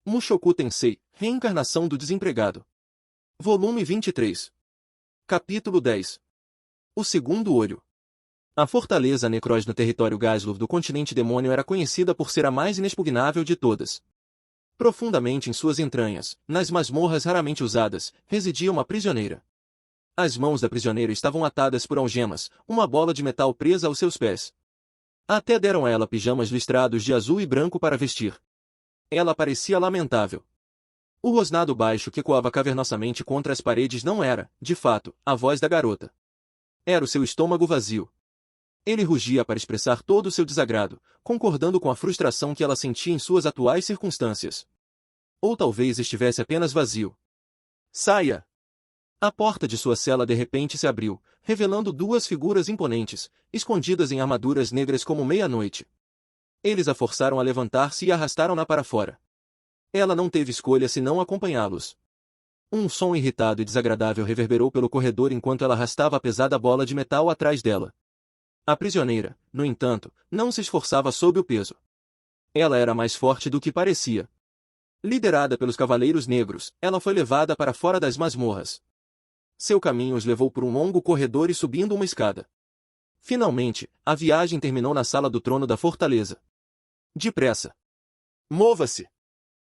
Mushoku Tensei, Reencarnação do Desempregado. Volume 23. Capítulo 10. O Segundo Olho. A fortaleza Necros no território Gaslov do continente demônio era conhecida por ser a mais inexpugnável de todas. Profundamente em suas entranhas, nas masmorras raramente usadas, residia uma prisioneira. As mãos da prisioneira estavam atadas por algemas, uma bola de metal presa aos seus pés. Até deram a ela pijamas listrados de azul e branco para vestir. Ela parecia lamentável. O rosnado baixo que ecoava cavernosamente contra as paredes não era, de fato, a voz da garota. Era o seu estômago vazio. Ele rugia para expressar todo o seu desagrado, concordando com a frustração que ela sentia em suas atuais circunstâncias. Ou talvez estivesse apenas vazio. Saia! A porta de sua cela de repente se abriu, revelando duas figuras imponentes, escondidas em armaduras negras como meia-noite. Eles a forçaram a levantar-se e arrastaram-na para fora. Ela não teve escolha senão acompanhá-los. Um som irritado e desagradável reverberou pelo corredor enquanto ela arrastava a pesada bola de metal atrás dela. A prisioneira, no entanto, não se esforçava sob o peso. Ela era mais forte do que parecia. Liderada pelos Cavaleiros Negros, ela foi levada para fora das masmorras. Seu caminho os levou por um longo corredor e subindo uma escada. Finalmente, a viagem terminou na sala do trono da fortaleza. Depressa! Mova-se!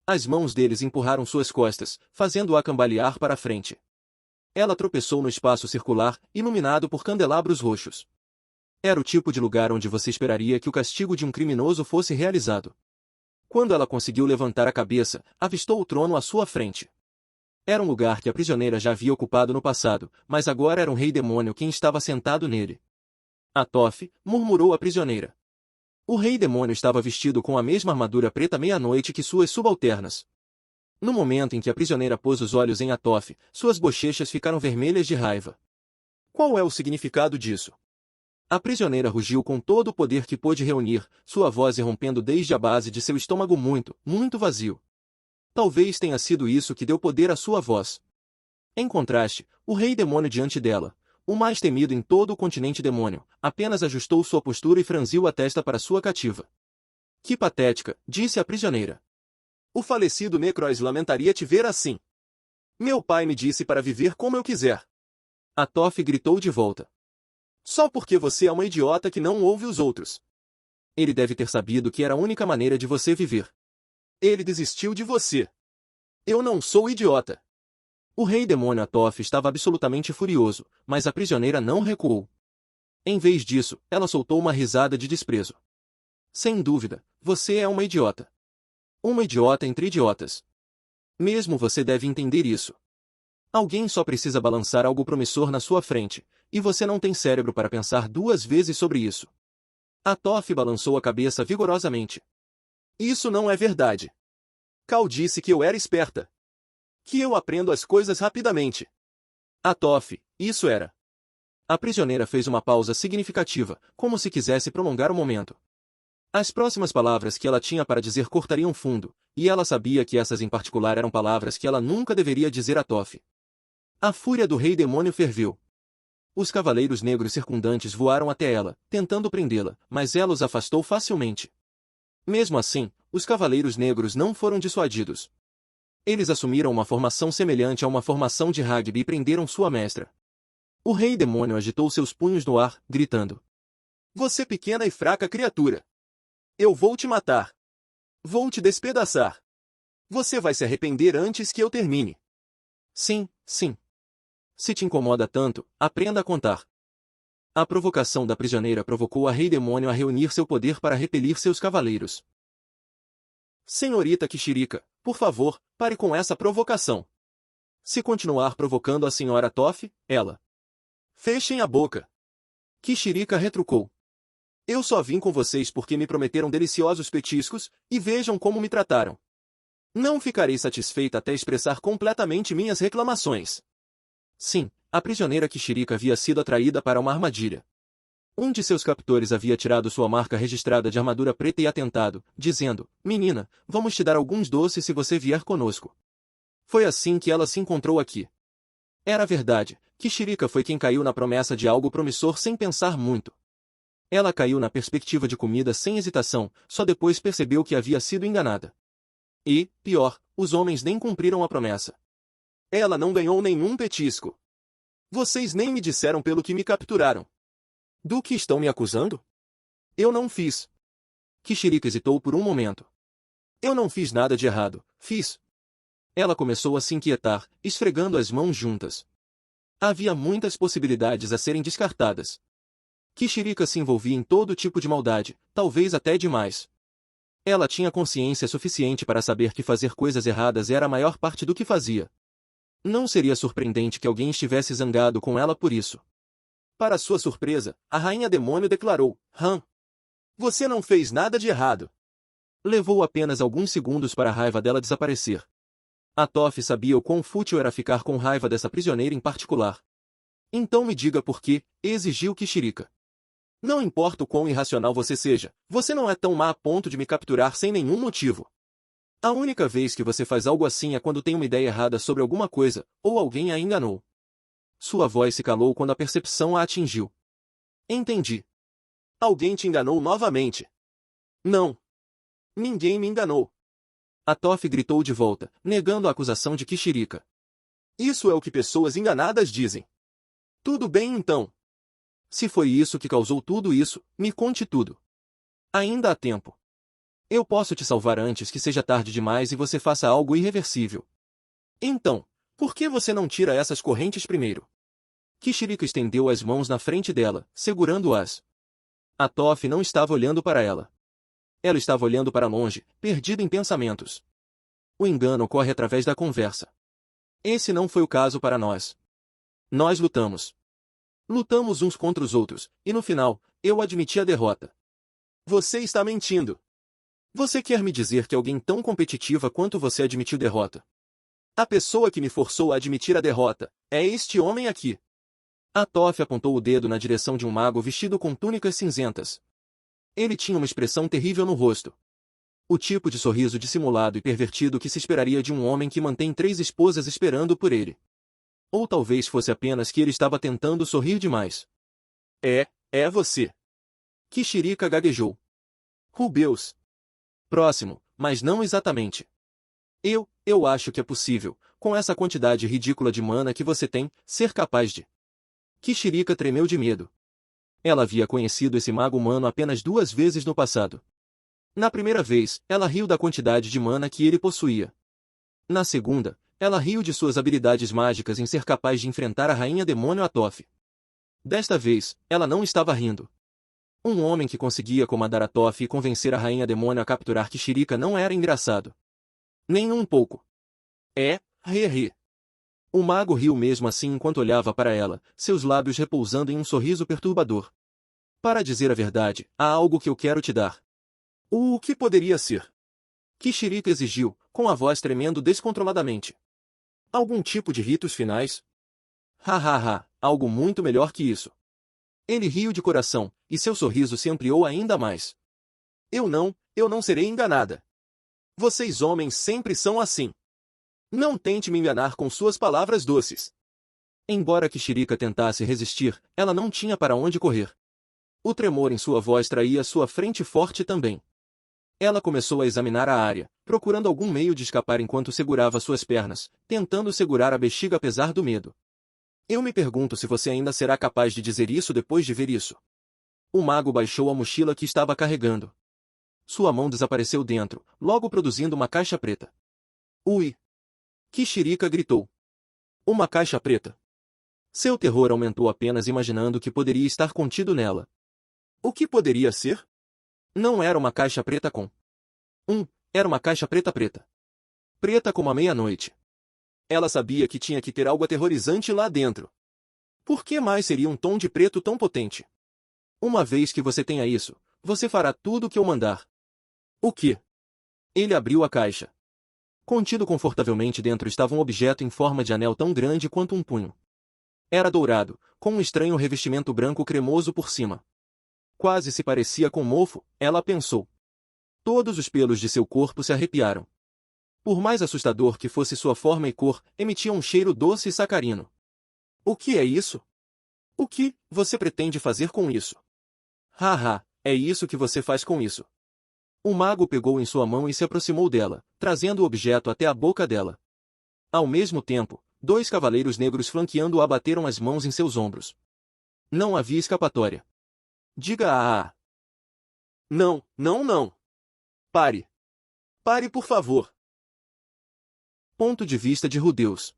As mãos deles empurraram suas costas, fazendo-a cambalear para a frente. Ela tropeçou no espaço circular, iluminado por candelabros roxos. Era o tipo de lugar onde você esperaria que o castigo de um criminoso fosse realizado. Quando ela conseguiu levantar a cabeça, avistou o trono à sua frente. Era um lugar que a prisioneira já havia ocupado no passado, mas agora era um rei demônio quem estava sentado nele. Atof, murmurou a prisioneira. O rei demônio estava vestido com a mesma armadura preta meia-noite que suas subalternas. No momento em que a prisioneira pôs os olhos em Atof, suas bochechas ficaram vermelhas de raiva. Qual é o significado disso? A prisioneira rugiu com todo o poder que pôde reunir, sua voz irrompendo desde a base de seu estômago muito vazio. Talvez tenha sido isso que deu poder à sua voz. Em contraste, o rei demônio diante dela, o mais temido em todo o continente demônio, apenas ajustou sua postura e franziu a testa para sua cativa. Que patética, disse a prisioneira. O falecido Necros lamentaria te ver assim. Meu pai me disse para viver como eu quiser. Atof gritou de volta. Só porque você é uma idiota que não ouve os outros. Ele deve ter sabido que era a única maneira de você viver. Ele desistiu de você. Eu não sou idiota. O rei demônio Atof estava absolutamente furioso, mas a prisioneira não recuou. Em vez disso, ela soltou uma risada de desprezo. Sem dúvida, você é uma idiota. Uma idiota entre idiotas. Mesmo você deve entender isso. Alguém só precisa balançar algo promissor na sua frente, e você não tem cérebro para pensar duas vezes sobre isso. Atof balançou a cabeça vigorosamente. Isso não é verdade. Cal disse que eu era esperta. Que eu aprendo as coisas rapidamente. Atof, isso era. A prisioneira fez uma pausa significativa, como se quisesse prolongar o momento. As próximas palavras que ela tinha para dizer cortariam fundo, e ela sabia que essas em particular eram palavras que ela nunca deveria dizer a Atof. A fúria do rei demônio ferveu. Os cavaleiros negros circundantes voaram até ela, tentando prendê-la, mas ela os afastou facilmente. Mesmo assim, os cavaleiros negros não foram dissuadidos. Eles assumiram uma formação semelhante a uma formação de rugby e prenderam sua mestra. O rei demônio agitou seus punhos no ar, gritando. Você pequena e fraca criatura! Eu vou te matar! Vou te despedaçar! Você vai se arrepender antes que eu termine! Sim, sim. Se te incomoda tanto, aprenda a contar. A provocação da prisioneira provocou a rei demônio a reunir seu poder para repelir seus cavaleiros. Senhorita Kishirika, por favor, pare com essa provocação. Se continuar provocando a senhora Toff, ela. Fechem a boca. Kishirika retrucou. Eu só vim com vocês porque me prometeram deliciosos petiscos, e vejam como me trataram. Não ficarei satisfeita até expressar completamente minhas reclamações. Sim, a prisioneira Kishirika havia sido atraída para uma armadilha. Um de seus captores havia tirado sua marca registrada de armadura preta e atentado, dizendo, menina, vamos te dar alguns doces se você vier conosco. Foi assim que ela se encontrou aqui. Era verdade, Kishirika foi quem caiu na promessa de algo promissor sem pensar muito. Ela caiu na perspectiva de comida sem hesitação, só depois percebeu que havia sido enganada. E, pior, os homens nem cumpriram a promessa. Ela não ganhou nenhum petisco. Vocês nem me disseram pelo que me capturaram. Do que estão me acusando? Eu não fiz. Kishirika hesitou por um momento. Eu não fiz nada de errado, fiz. Ela começou a se inquietar, esfregando as mãos juntas. Havia muitas possibilidades a serem descartadas. Kishirika se envolvia em todo tipo de maldade, talvez até demais. Ela tinha consciência suficiente para saber que fazer coisas erradas era a maior parte do que fazia. Não seria surpreendente que alguém estivesse zangado com ela por isso. Para sua surpresa, a rainha demônio declarou: Han, você não fez nada de errado. Levou apenas alguns segundos para a raiva dela desaparecer. Atof sabia o quão fútil era ficar com raiva dessa prisioneira em particular. Então me diga por quê, exigiu Kishirika. Não importa o quão irracional você seja, você não é tão má a ponto de me capturar sem nenhum motivo. A única vez que você faz algo assim é quando tem uma ideia errada sobre alguma coisa, ou alguém a enganou. Sua voz se calou quando a percepção a atingiu. Entendi. Alguém te enganou novamente. Não. Ninguém me enganou. Atof gritou de volta, negando a acusação de Kishirika. Isso é o que pessoas enganadas dizem. Tudo bem então. Se foi isso que causou tudo isso, me conte tudo. Ainda há tempo. Eu posso te salvar antes que seja tarde demais e você faça algo irreversível. Então, por que você não tira essas correntes primeiro? Kishirika estendeu as mãos na frente dela, segurando-as. Atof não estava olhando para ela. Ela estava olhando para longe, perdida em pensamentos. O engano ocorre através da conversa. Esse não foi o caso para nós. Nós lutamos. Lutamos uns contra os outros, e no final, eu admiti a derrota. Você está mentindo. Você quer me dizer que alguém tão competitiva quanto você admitiu derrota? A pessoa que me forçou a admitir a derrota é este homem aqui. Atof apontou o dedo na direção de um mago vestido com túnicas cinzentas. Ele tinha uma expressão terrível no rosto. O tipo de sorriso dissimulado e pervertido que se esperaria de um homem que mantém 3 esposas esperando por ele. Ou talvez fosse apenas que ele estava tentando sorrir demais. É você. Kishirika gaguejou. Rubeus. Próximo, mas não exatamente. Eu acho que é possível, com essa quantidade ridícula de mana que você tem, ser capaz de... Kishirika tremeu de medo. Ela havia conhecido esse mago humano apenas 2 vezes no passado. Na primeira vez, ela riu da quantidade de mana que ele possuía. Na segunda, ela riu de suas habilidades mágicas em ser capaz de enfrentar a rainha demônio Atof. Desta vez, ela não estava rindo. Um homem que conseguia comandar Atof e convencer a rainha demônio a capturar Kishirika não era engraçado. Nem um pouco. Ri. O mago riu mesmo assim enquanto olhava para ela, seus lábios repousando em um sorriso perturbador. Para dizer a verdade, há algo que eu quero te dar. O que poderia ser? Kishirika exigiu, com a voz tremendo descontroladamente. Algum tipo de ritos finais? Algo muito melhor que isso. Ele riu de coração, e seu sorriso se ampliou ainda mais. Eu não serei enganada. Vocês homens sempre são assim. Não tente me enganar com suas palavras doces. Embora Kishirika tentasse resistir, ela não tinha para onde correr. O tremor em sua voz traía sua frente forte também. Ela começou a examinar a área, procurando algum meio de escapar enquanto segurava suas pernas, tentando segurar a bexiga apesar do medo. Eu me pergunto se você ainda será capaz de dizer isso depois de ver isso. O mago baixou a mochila que estava carregando. Sua mão desapareceu dentro, logo produzindo uma caixa preta. Ui! Kishirika gritou. Uma caixa preta. Seu terror aumentou apenas imaginando o que poderia estar contido nela. O que poderia ser? Não era uma caixa preta com... Era uma caixa preta. Preta como a meia-noite. Ela sabia que tinha que ter algo aterrorizante lá dentro. Por que mais seria um tom de preto tão potente? Uma vez que você tenha isso, você fará tudo o que eu mandar. O quê? Ele abriu a caixa. Contido confortavelmente dentro estava um objeto em forma de anel tão grande quanto um punho. Era dourado, com um estranho revestimento branco cremoso por cima. Quase se parecia com mofo, ela pensou. Todos os pelos de seu corpo se arrepiaram. Por mais assustador que fosse sua forma e cor, emitia um cheiro doce e sacarino. O que é isso? O que você pretende fazer com isso? É isso que você faz com isso. O mago pegou em sua mão e se aproximou dela, trazendo o objeto até a boca dela. Ao mesmo tempo, 2 cavaleiros negros flanqueando-a bateram as mãos em seus ombros. Não havia escapatória. Diga a. Não, não, não. Pare. Pare, por favor. Ponto de vista de Rudeus.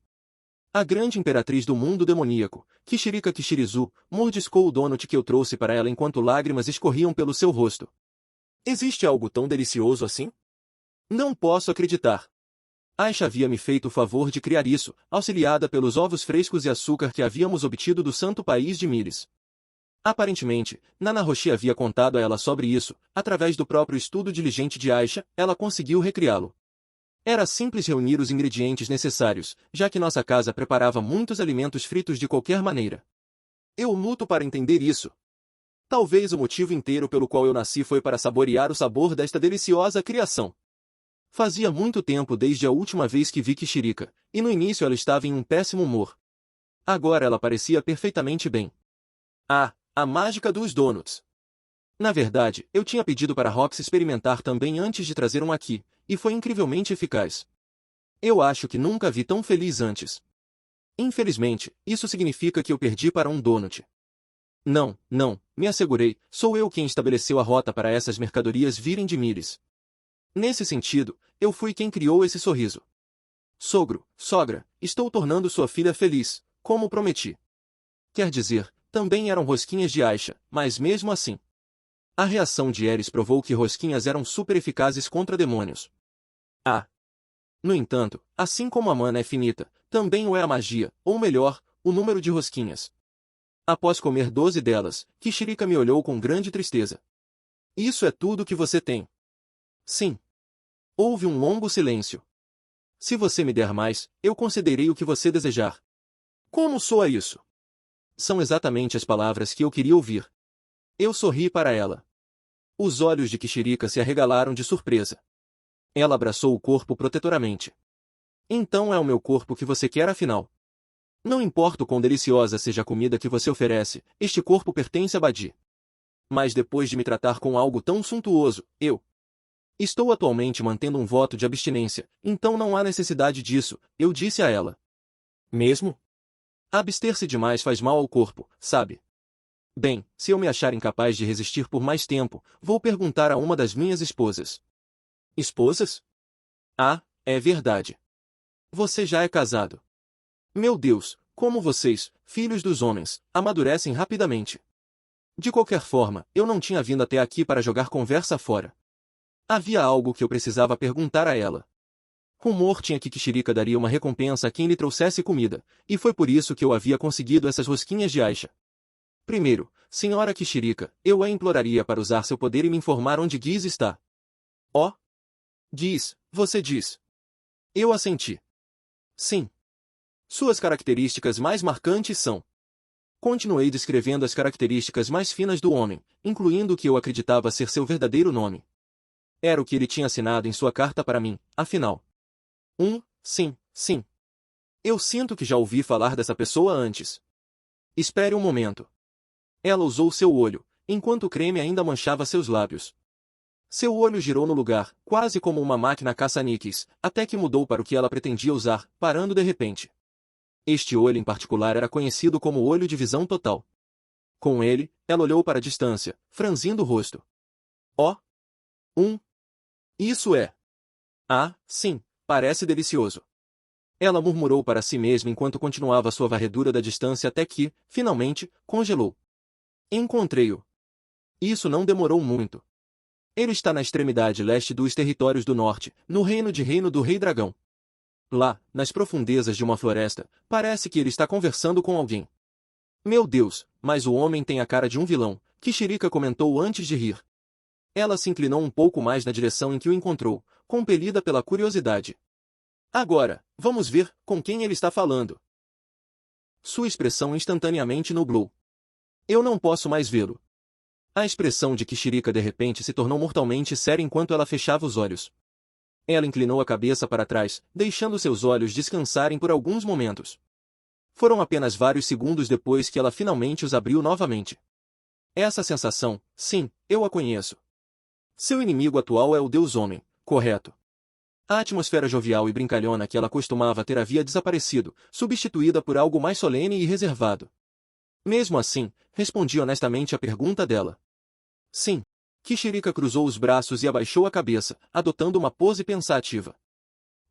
A grande imperatriz do mundo demoníaco, Kishirika Kishirizu, mordiscou o donut que eu trouxe para ela enquanto lágrimas escorriam pelo seu rosto. Existe algo tão delicioso assim? Não posso acreditar. Aisha havia me feito o favor de criar isso, auxiliada pelos ovos frescos e açúcar que havíamos obtido do santo país de Miles. Aparentemente, Nana Roshi havia contado a ela sobre isso, através do próprio estudo diligente de Aisha, ela conseguiu recriá-lo. Era simples reunir os ingredientes necessários, já que nossa casa preparava muitos alimentos fritos de qualquer maneira. Eu luto para entender isso. Talvez o motivo inteiro pelo qual eu nasci foi para saborear o sabor desta deliciosa criação. Fazia muito tempo desde a última vez que vi Kishirika, e no início ela estava em um péssimo humor. Agora ela parecia perfeitamente bem. Ah, a mágica dos donuts! Na verdade, eu tinha pedido para Rox experimentar também antes de trazer um aqui, e foi incrivelmente eficaz. Eu acho que nunca vi tão feliz antes. Infelizmente, isso significa que eu perdi para um donut. Não, não, me assegurei, sou eu quem estabeleceu a rota para essas mercadorias virem de Miles. Nesse sentido, eu fui quem criou esse sorriso. Sogro, sogra, estou tornando sua filha feliz, como prometi. Quer dizer, também eram rosquinhas de Aisha, mas mesmo assim. A reação de Eris provou que rosquinhas eram super eficazes contra demônios. Ah! No entanto, assim como a mana é finita, também o é a magia, ou melhor, o número de rosquinhas. Após comer 12 delas, Kishirika me olhou com grande tristeza. Isso é tudo que você tem? Sim. Houve um longo silêncio. Se você me der mais, eu concederei o que você desejar. Como soa isso? São exatamente as palavras que eu queria ouvir. Eu sorri para ela. Os olhos de Kishirika se arregalaram de surpresa. Ela abraçou o corpo protetoramente. Então é o meu corpo que você quer afinal. Não importa o quão deliciosa seja a comida que você oferece, este corpo pertence a Badi. Mas depois de me tratar com algo tão suntuoso, eu estou atualmente mantendo um voto de abstinência, então não há necessidade disso, eu disse a ela. Mesmo? Abster-se demais faz mal ao corpo, sabe? Bem, se eu me achar incapaz de resistir por mais tempo, vou perguntar a uma das minhas esposas. Esposas? Ah, é verdade. Você já é casado. Meu Deus, como vocês, filhos dos homens, amadurecem rapidamente. De qualquer forma, eu não tinha vindo até aqui para jogar conversa fora. Havia algo que eu precisava perguntar a ela. Rumor tinha que Kishirika daria uma recompensa a quem lhe trouxesse comida, e foi por isso que eu havia conseguido essas rosquinhas de Aisha. Primeiro, senhora Kishirika, eu a imploraria para usar seu poder e me informar onde Giz está. Oh? Giz, você diz. Eu assenti. Sim. Suas características mais marcantes são... Continuei descrevendo as características mais finas do homem, incluindo o que eu acreditava ser seu verdadeiro nome. Era o que ele tinha assinado em sua carta para mim, afinal. Sim, sim. Eu sinto que já ouvi falar dessa pessoa antes. Espere um momento. Ela usou seu olho, enquanto o creme ainda manchava seus lábios. Seu olho girou no lugar, quase como uma máquina caça-níqueis, até que mudou para o que ela pretendia usar, parando de repente. Este olho em particular era conhecido como olho de visão total. Com ele, ela olhou para a distância, franzindo o rosto. Oh! Isso é... Ah, sim, parece delicioso. Ela murmurou para si mesma enquanto continuava sua varredura da distância até que, finalmente, congelou. Encontrei-o. Isso não demorou muito. Ele está na extremidade leste dos territórios do norte, no reino do Rei Dragão. Lá, nas profundezas de uma floresta, parece que ele está conversando com alguém. Meu Deus, mas o homem tem a cara de um vilão, Kishirika comentou antes de rir. Ela se inclinou um pouco mais na direção em que o encontrou, compelida pela curiosidade. Agora, vamos ver com quem ele está falando. Sua expressão instantaneamente nublou. Eu não posso mais vê-lo. A expressão de Kishirika de repente se tornou mortalmente séria enquanto ela fechava os olhos. Ela inclinou a cabeça para trás, deixando seus olhos descansarem por alguns momentos. Foram apenas vários segundos depois que ela finalmente os abriu novamente. Essa sensação, sim, eu a conheço. Seu inimigo atual é o Deus Homem, correto? A atmosfera jovial e brincalhona que ela costumava ter havia desaparecido, substituída por algo mais solene e reservado. Mesmo assim, respondi honestamente à pergunta dela. Sim. Kishirika cruzou os braços e abaixou a cabeça, adotando uma pose pensativa.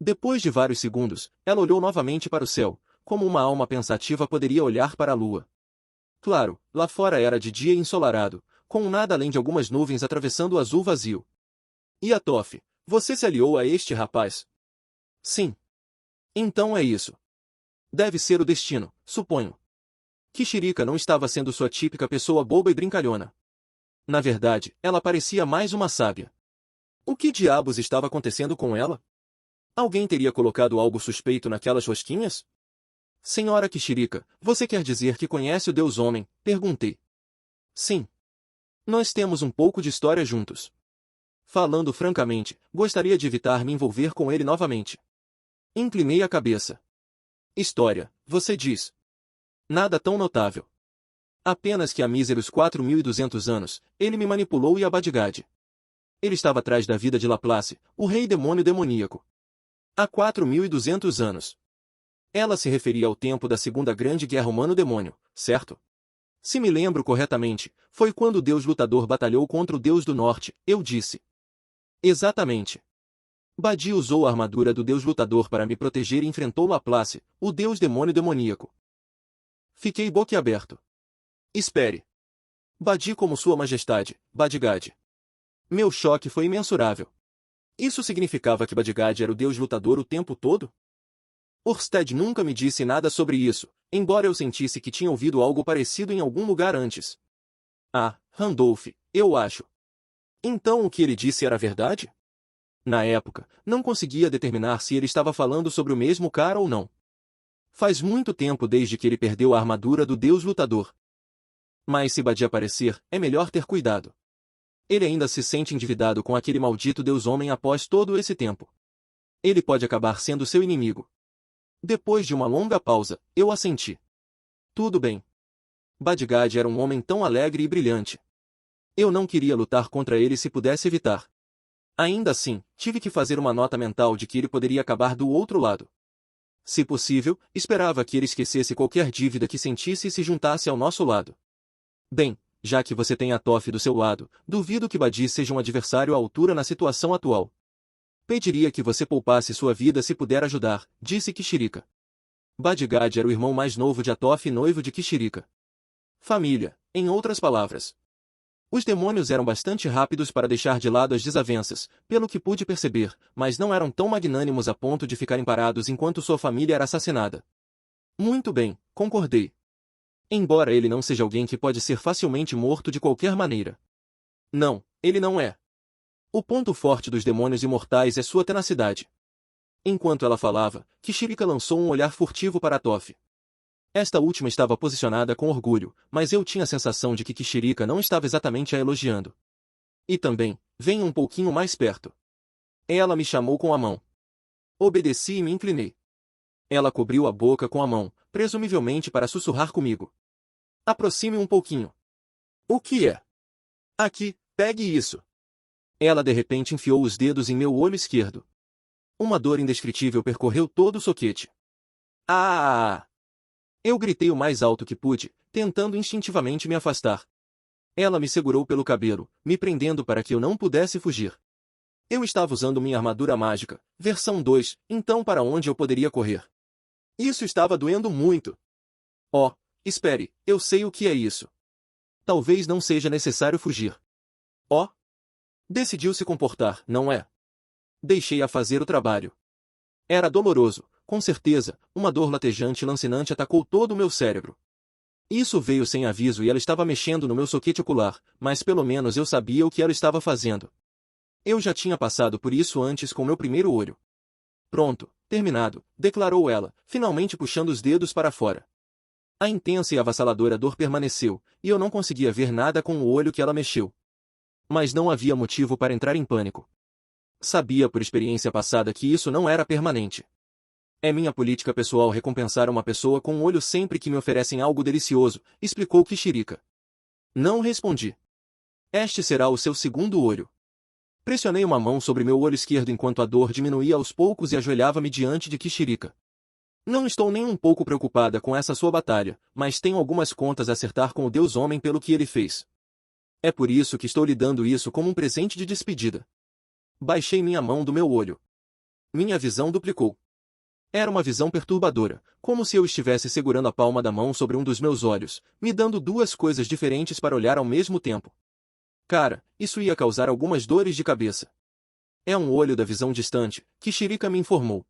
Depois de vários segundos, ela olhou novamente para o céu, como uma alma pensativa poderia olhar para a lua. Claro, lá fora era de dia ensolarado, com nada além de algumas nuvens atravessando o azul vazio. E a Toff, você se aliou a este rapaz? Sim. Então é isso. Deve ser o destino, suponho. Kishirika não estava sendo sua típica pessoa boba e brincalhona. Na verdade, ela parecia mais uma sábia. O que diabos estava acontecendo com ela? Alguém teria colocado algo suspeito naquelas rosquinhas? Senhora Kishirika, você quer dizer que conhece o Deus Homem? Perguntei. Sim. Nós temos um pouco de história juntos. Falando francamente, gostaria de evitar me envolver com ele novamente. Inclinei a cabeça. História, você diz. Nada tão notável. Apenas que há míseros 4.200 anos, ele me manipulou e Abadgad. Ele estava atrás da vida de Laplace, o rei demônio demoníaco. Há 4.200 anos. Ela se referia ao tempo da Segunda Grande Guerra Humano-Demônio, certo? Se me lembro corretamente, foi quando o Deus Lutador batalhou contra o Deus do Norte, eu disse. Exatamente. Badi usou a armadura do Deus Lutador para me proteger e enfrentou Laplace, o Deus Demônio Demoníaco. Fiquei boquiaberto. Espere. Badi como Sua Majestade, Badgad. Meu choque foi imensurável. Isso significava que Badgad era o Deus Lutador o tempo todo? Orsted nunca me disse nada sobre isso, embora eu sentisse que tinha ouvido algo parecido em algum lugar antes. Ah, Randolph, eu acho. Então o que ele disse era verdade? Na época, não conseguia determinar se ele estava falando sobre o mesmo cara ou não. Faz muito tempo desde que ele perdeu a armadura do Deus Lutador. Mas se Badi aparecer, é melhor ter cuidado. Ele ainda se sente endividado com aquele maldito Deus Homem após todo esse tempo. Ele pode acabar sendo seu inimigo. Depois de uma longa pausa, eu assenti. Tudo bem. Badgad era um homem tão alegre e brilhante. Eu não queria lutar contra ele se pudesse evitar. Ainda assim, tive que fazer uma nota mental de que ele poderia acabar do outro lado. Se possível, esperava que ele esquecesse qualquer dívida que sentisse e se juntasse ao nosso lado. Bem, já que você tem a Toff do seu lado, duvido que Badi seja um adversário à altura na situação atual. Pediria que você poupasse sua vida se puder ajudar, disse Kishirika. Badgad era o irmão mais novo de Atoff e noivo de Kishirika. Família, em outras palavras. Os demônios eram bastante rápidos para deixar de lado as desavenças, pelo que pude perceber, mas não eram tão magnânimos a ponto de ficarem parados enquanto sua família era assassinada. Muito bem, concordei. Embora ele não seja alguém que pode ser facilmente morto de qualquer maneira. Não, ele não é. O ponto forte dos demônios imortais é sua tenacidade. Enquanto ela falava, Kishirika lançou um olhar furtivo para Atoff. Esta última estava posicionada com orgulho, mas eu tinha a sensação de que Kishirika não estava exatamente a elogiando. E também, venha um pouquinho mais perto. Ela me chamou com a mão. Obedeci e me inclinei. Ela cobriu a boca com a mão, presumivelmente para sussurrar comigo. Aproxime um pouquinho. O que é? Aqui, pegue isso. Ela de repente enfiou os dedos em meu olho esquerdo. Uma dor indescritível percorreu todo o soquete. Ah! Eu gritei o mais alto que pude, tentando instintivamente me afastar. Ela me segurou pelo cabelo, me prendendo para que eu não pudesse fugir. Eu estava usando minha armadura mágica, versão 2, então para onde eu poderia correr? Isso estava doendo muito. Oh, espere, eu sei o que é isso. Talvez não seja necessário fugir. Oh! Decidiu se comportar, não é? Deixei-a fazer o trabalho. Era doloroso, com certeza, uma dor latejante e lancinante atacou todo o meu cérebro. Isso veio sem aviso e ela estava mexendo no meu soquete ocular, mas pelo menos eu sabia o que ela estava fazendo. Eu já tinha passado por isso antes com meu primeiro olho. Pronto, terminado, declarou ela, finalmente puxando os dedos para fora. A intensa e avassaladora dor permaneceu, e eu não conseguia ver nada com o olho que ela mexeu. Mas não havia motivo para entrar em pânico. Sabia por experiência passada que isso não era permanente. É minha política pessoal recompensar uma pessoa com um olho sempre que me oferecem algo delicioso, explicou Kishirika. Não respondi. Este será o seu segundo olho. Pressionei uma mão sobre meu olho esquerdo enquanto a dor diminuía aos poucos e ajoelhava-me diante de Kishirika. Não estou nem um pouco preocupada com essa sua batalha, mas tenho algumas contas a acertar com o Deus Homem pelo que ele fez. É por isso que estou lhe dando isso como um presente de despedida. Baixei minha mão do meu olho. Minha visão duplicou. Era uma visão perturbadora, como se eu estivesse segurando a palma da mão sobre um dos meus olhos, me dando duas coisas diferentes para olhar ao mesmo tempo. Cara, isso ia causar algumas dores de cabeça. É um olho da visão distante, Kishirika me informou.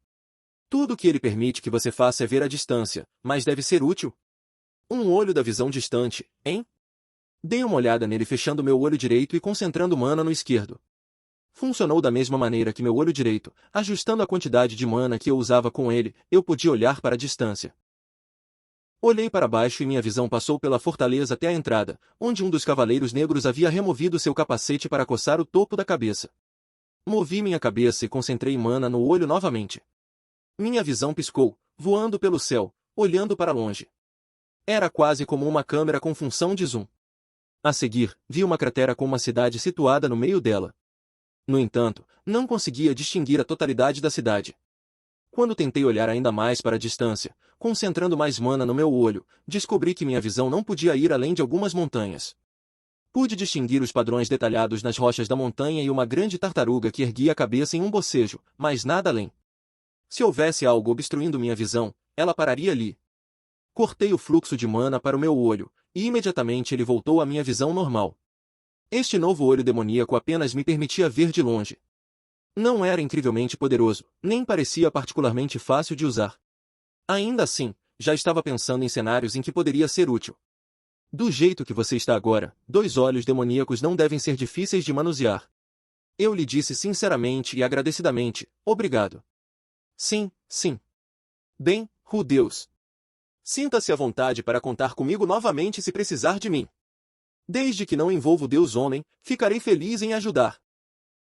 Tudo o que ele permite que você faça é ver à distância, mas deve ser útil. Um olho da visão distante, hein? Dei uma olhada nele fechando meu olho direito e concentrando mana no esquerdo. Funcionou da mesma maneira que meu olho direito, ajustando a quantidade de mana que eu usava com ele, eu podia olhar para a distância. Olhei para baixo e minha visão passou pela fortaleza até a entrada, onde um dos cavaleiros negros havia removido seu capacete para coçar o topo da cabeça. Movi minha cabeça e concentrei mana no olho novamente. Minha visão piscou, voando pelo céu, olhando para longe. Era quase como uma câmera com função de zoom. A seguir, vi uma cratera com uma cidade situada no meio dela. No entanto, não conseguia distinguir a totalidade da cidade. Quando tentei olhar ainda mais para a distância, concentrando mais mana no meu olho, descobri que minha visão não podia ir além de algumas montanhas. Pude distinguir os padrões detalhados nas rochas da montanha e uma grande tartaruga que erguia a cabeça em um bocejo, mas nada além. Se houvesse algo obstruindo minha visão, ela pararia ali. Cortei o fluxo de mana para o meu olho, e imediatamente ele voltou à minha visão normal. Este novo olho demoníaco apenas me permitia ver de longe. Não era incrivelmente poderoso, nem parecia particularmente fácil de usar. Ainda assim, já estava pensando em cenários em que poderia ser útil. Do jeito que você está agora, 2 olhos demoníacos não devem ser difíceis de manusear. Eu lhe disse sinceramente e agradecidamente, obrigado. Sim, sim. Bem, Deus. Sinta-se à vontade para contar comigo novamente se precisar de mim. Desde que não envolva o Deus Homem, ficarei feliz em ajudar.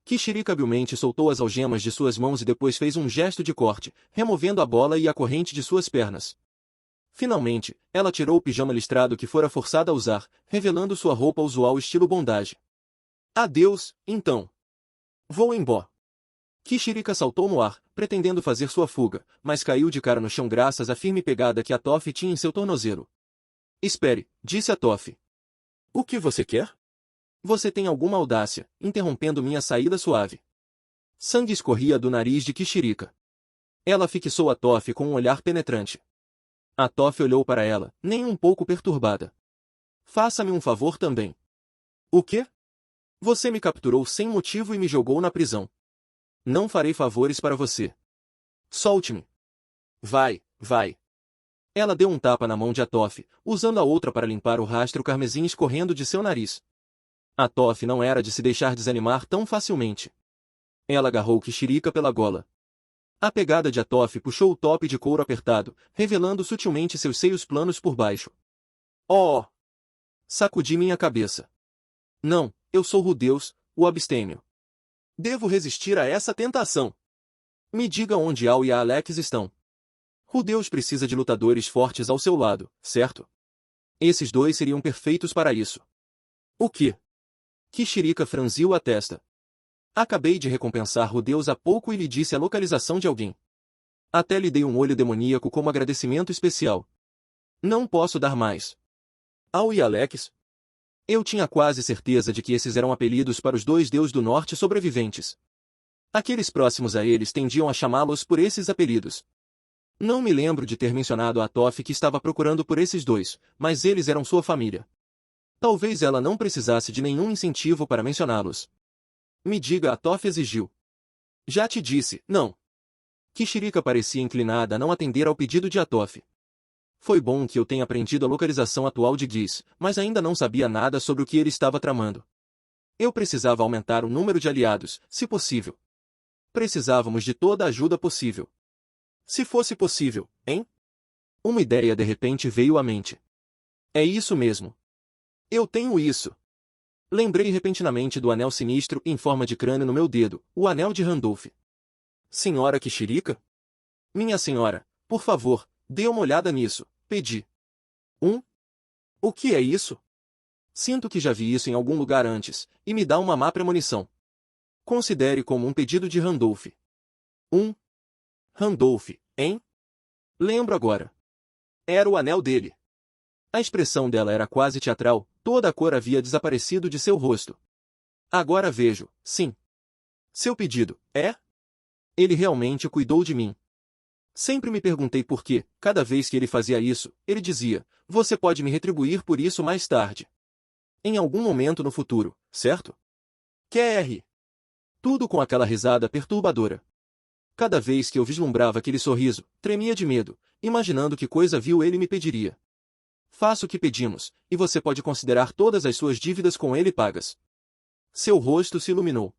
Kishirika habilmente soltou as algemas de suas mãos e depois fez um gesto de corte, removendo a bola e a corrente de suas pernas. Finalmente, ela tirou o pijama listrado que fora forçada a usar, revelando sua roupa usual estilo bondage. Adeus, então. Vou embora. Kishirika saltou no ar, pretendendo fazer sua fuga, mas caiu de cara no chão graças à firme pegada que a Toph tinha em seu tornozelo. Espere, disse a Toph. O que você quer? Você tem alguma audácia, interrompendo minha saída suave. Sangue escorria do nariz de Kishirika. Ela fixou a Toph com um olhar penetrante. A Toph olhou para ela, nem um pouco perturbada. Faça-me um favor também. O quê? Você me capturou sem motivo e me jogou na prisão. Não farei favores para você. Solte-me. Vai, vai. Ela deu um tapa na mão de Atof, usando a outra para limpar o rastro carmesim escorrendo de seu nariz. Atof não era de se deixar desanimar tão facilmente. Ela agarrou Kishirika pela gola. A pegada de Atof puxou o top de couro apertado, revelando sutilmente seus seios planos por baixo. Oh! Sacudi minha cabeça. Não, eu sou Deus, o abstêmio. Devo resistir a essa tentação. Me diga onde Al e a Alex estão. Deus precisa de lutadores fortes ao seu lado, certo? Esses dois seriam perfeitos para isso. O quê? Kishirika franziu a testa. Acabei de recompensar Deus há pouco e lhe disse a localização de alguém. Até lhe dei um olho demoníaco como agradecimento especial. Não posso dar mais. Al e Alex? Eu tinha quase certeza de que esses eram apelidos para os 2 deuses do norte sobreviventes. Aqueles próximos a eles tendiam a chamá-los por esses apelidos. Não me lembro de ter mencionado a Atof que estava procurando por esses 2, mas eles eram sua família. Talvez ela não precisasse de nenhum incentivo para mencioná-los. Me diga, Atof exigiu. Já te disse, não. Kishirika parecia inclinada a não atender ao pedido de Atof. Foi bom que eu tenha aprendido a localização atual de Giz, mas ainda não sabia nada sobre o que ele estava tramando. Eu precisava aumentar o número de aliados, se possível. Precisávamos de toda a ajuda possível. Se fosse possível, hein? Uma ideia de repente veio à mente. É isso mesmo. Eu tenho isso. Lembrei repentinamente do anel sinistro em forma de crânio no meu dedo, o anel de Randolph. Senhora Kishirika? Minha senhora, por favor, dê uma olhada nisso, pedi. O que é isso? Sinto que já vi isso em algum lugar antes, e me dá uma má premonição. Considere como um pedido de Randolph. 1. Randolph, hein? Lembro agora. Era o anel dele. A expressão dela era quase teatral, toda a cor havia desaparecido de seu rosto. Agora vejo, sim. Seu pedido, é? Ele realmente cuidou de mim. Sempre me perguntei por que, cada vez que ele fazia isso, ele dizia, você pode me retribuir por isso mais tarde. Em algum momento no futuro, certo? Qr. Tudo com aquela risada perturbadora. Cada vez que eu vislumbrava aquele sorriso, tremia de medo, imaginando que coisa vil ele me pediria. Faça o que pedimos, e você pode considerar todas as suas dívidas com ele pagas. Seu rosto se iluminou.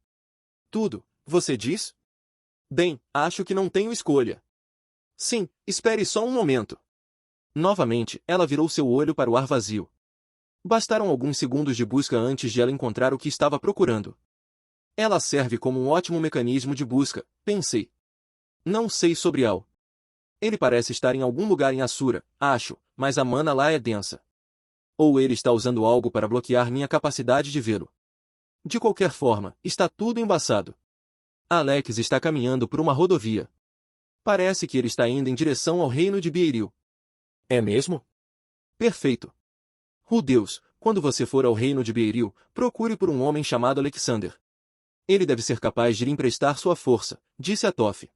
Tudo, você diz? Bem, acho que não tenho escolha. Sim, espere só um momento. Novamente, ela virou seu olho para o ar vazio. Bastaram alguns segundos de busca antes de ela encontrar o que estava procurando. Ela serve como um ótimo mecanismo de busca, pensei. Não sei sobre Al. Ele parece estar em algum lugar em Asura, acho, mas a mana lá é densa. Ou ele está usando algo para bloquear minha capacidade de vê-lo. De qualquer forma, está tudo embaçado. Alex está caminhando por uma rodovia. Parece que ele está indo em direção ao reino de Beiril. É mesmo? Perfeito. Deus, quando você for ao reino de Beiril, procure por um homem chamado Alexander. Ele deve ser capaz de lhe emprestar sua força, disse Atof.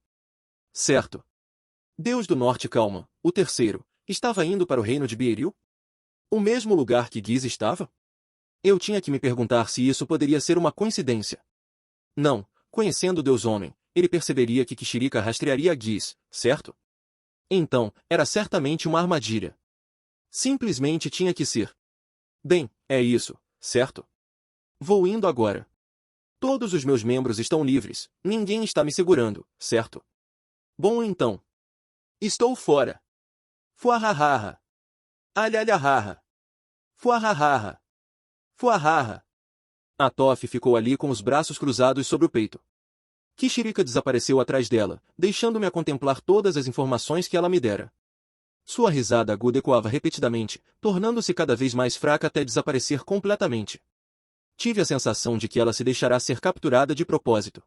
Certo. Deus do Norte Calma, o terceiro, estava indo para o reino de Beiril? O mesmo lugar que Giz estava? Eu tinha que me perguntar se isso poderia ser uma coincidência. Não, conhecendo o Deus Homem, ele perceberia que Kishirika rastrearia Giz, certo? Então, era certamente uma armadilha. Simplesmente tinha que ser. Bem, é isso, certo? Vou indo agora. Todos os meus membros estão livres, ninguém está me segurando, certo? Bom então. Estou fora. Fuahahaha. Alhalhahaha. Fuahahaha. Fuahaha. Atof ficou ali com os braços cruzados sobre o peito. Kishirika desapareceu atrás dela, deixando-me a contemplar todas as informações que ela me dera. Sua risada aguda ecoava repetidamente, tornando-se cada vez mais fraca até desaparecer completamente. Tive a sensação de que ela se deixará ser capturada de propósito.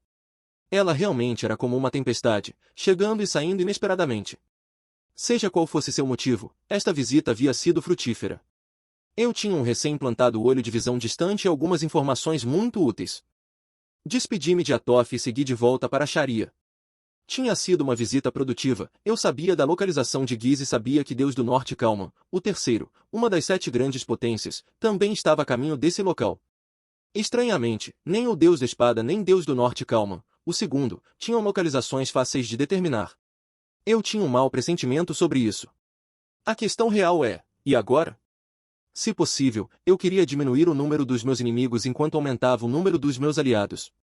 Ela realmente era como uma tempestade, chegando e saindo inesperadamente. Seja qual fosse seu motivo, esta visita havia sido frutífera. Eu tinha um recém-implantado olho de visão distante e algumas informações muito úteis. Despedi-me de Atof e segui de volta para a Sharia. Tinha sido uma visita produtiva, eu sabia da localização de Giz e sabia que Deus do Norte Calma, o terceiro, uma das 7 grandes potências, também estava a caminho desse local. Estranhamente, nem o Deus da Espada nem Deus do Norte Calma, o segundo, tinham localizações fáceis de determinar. Eu tinha um mau pressentimento sobre isso. A questão real é, e agora? Se possível, eu queria diminuir o número dos meus inimigos enquanto aumentava o número dos meus aliados.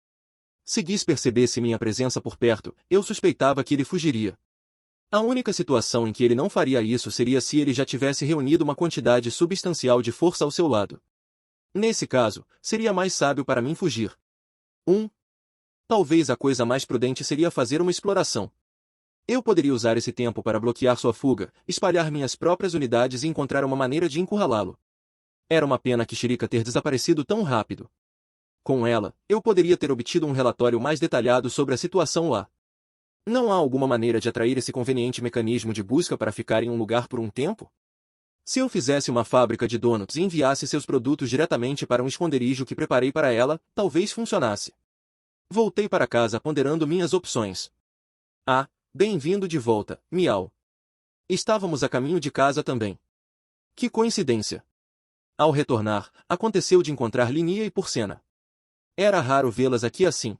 Se Giz percebesse minha presença por perto, eu suspeitava que ele fugiria. A única situação em que ele não faria isso seria se ele já tivesse reunido uma quantidade substancial de força ao seu lado. Nesse caso, seria mais sábio para mim fugir. 1. Talvez a coisa mais prudente seria fazer uma exploração. Eu poderia usar esse tempo para bloquear sua fuga, espalhar minhas próprias unidades e encontrar uma maneira de encurralá-lo. Era uma pena Kishirika ter desaparecido tão rápido. Com ela, eu poderia ter obtido um relatório mais detalhado sobre a situação lá. Não há alguma maneira de atrair esse conveniente mecanismo de busca para ficar em um lugar por um tempo? Se eu fizesse uma fábrica de donuts e enviasse seus produtos diretamente para um esconderijo que preparei para ela, talvez funcionasse. Voltei para casa ponderando minhas opções. Ah, bem-vindo de volta, Miau. Estávamos a caminho de casa também. Que coincidência. Ao retornar, aconteceu de encontrar Linia e Porcena. Era raro vê-las aqui assim.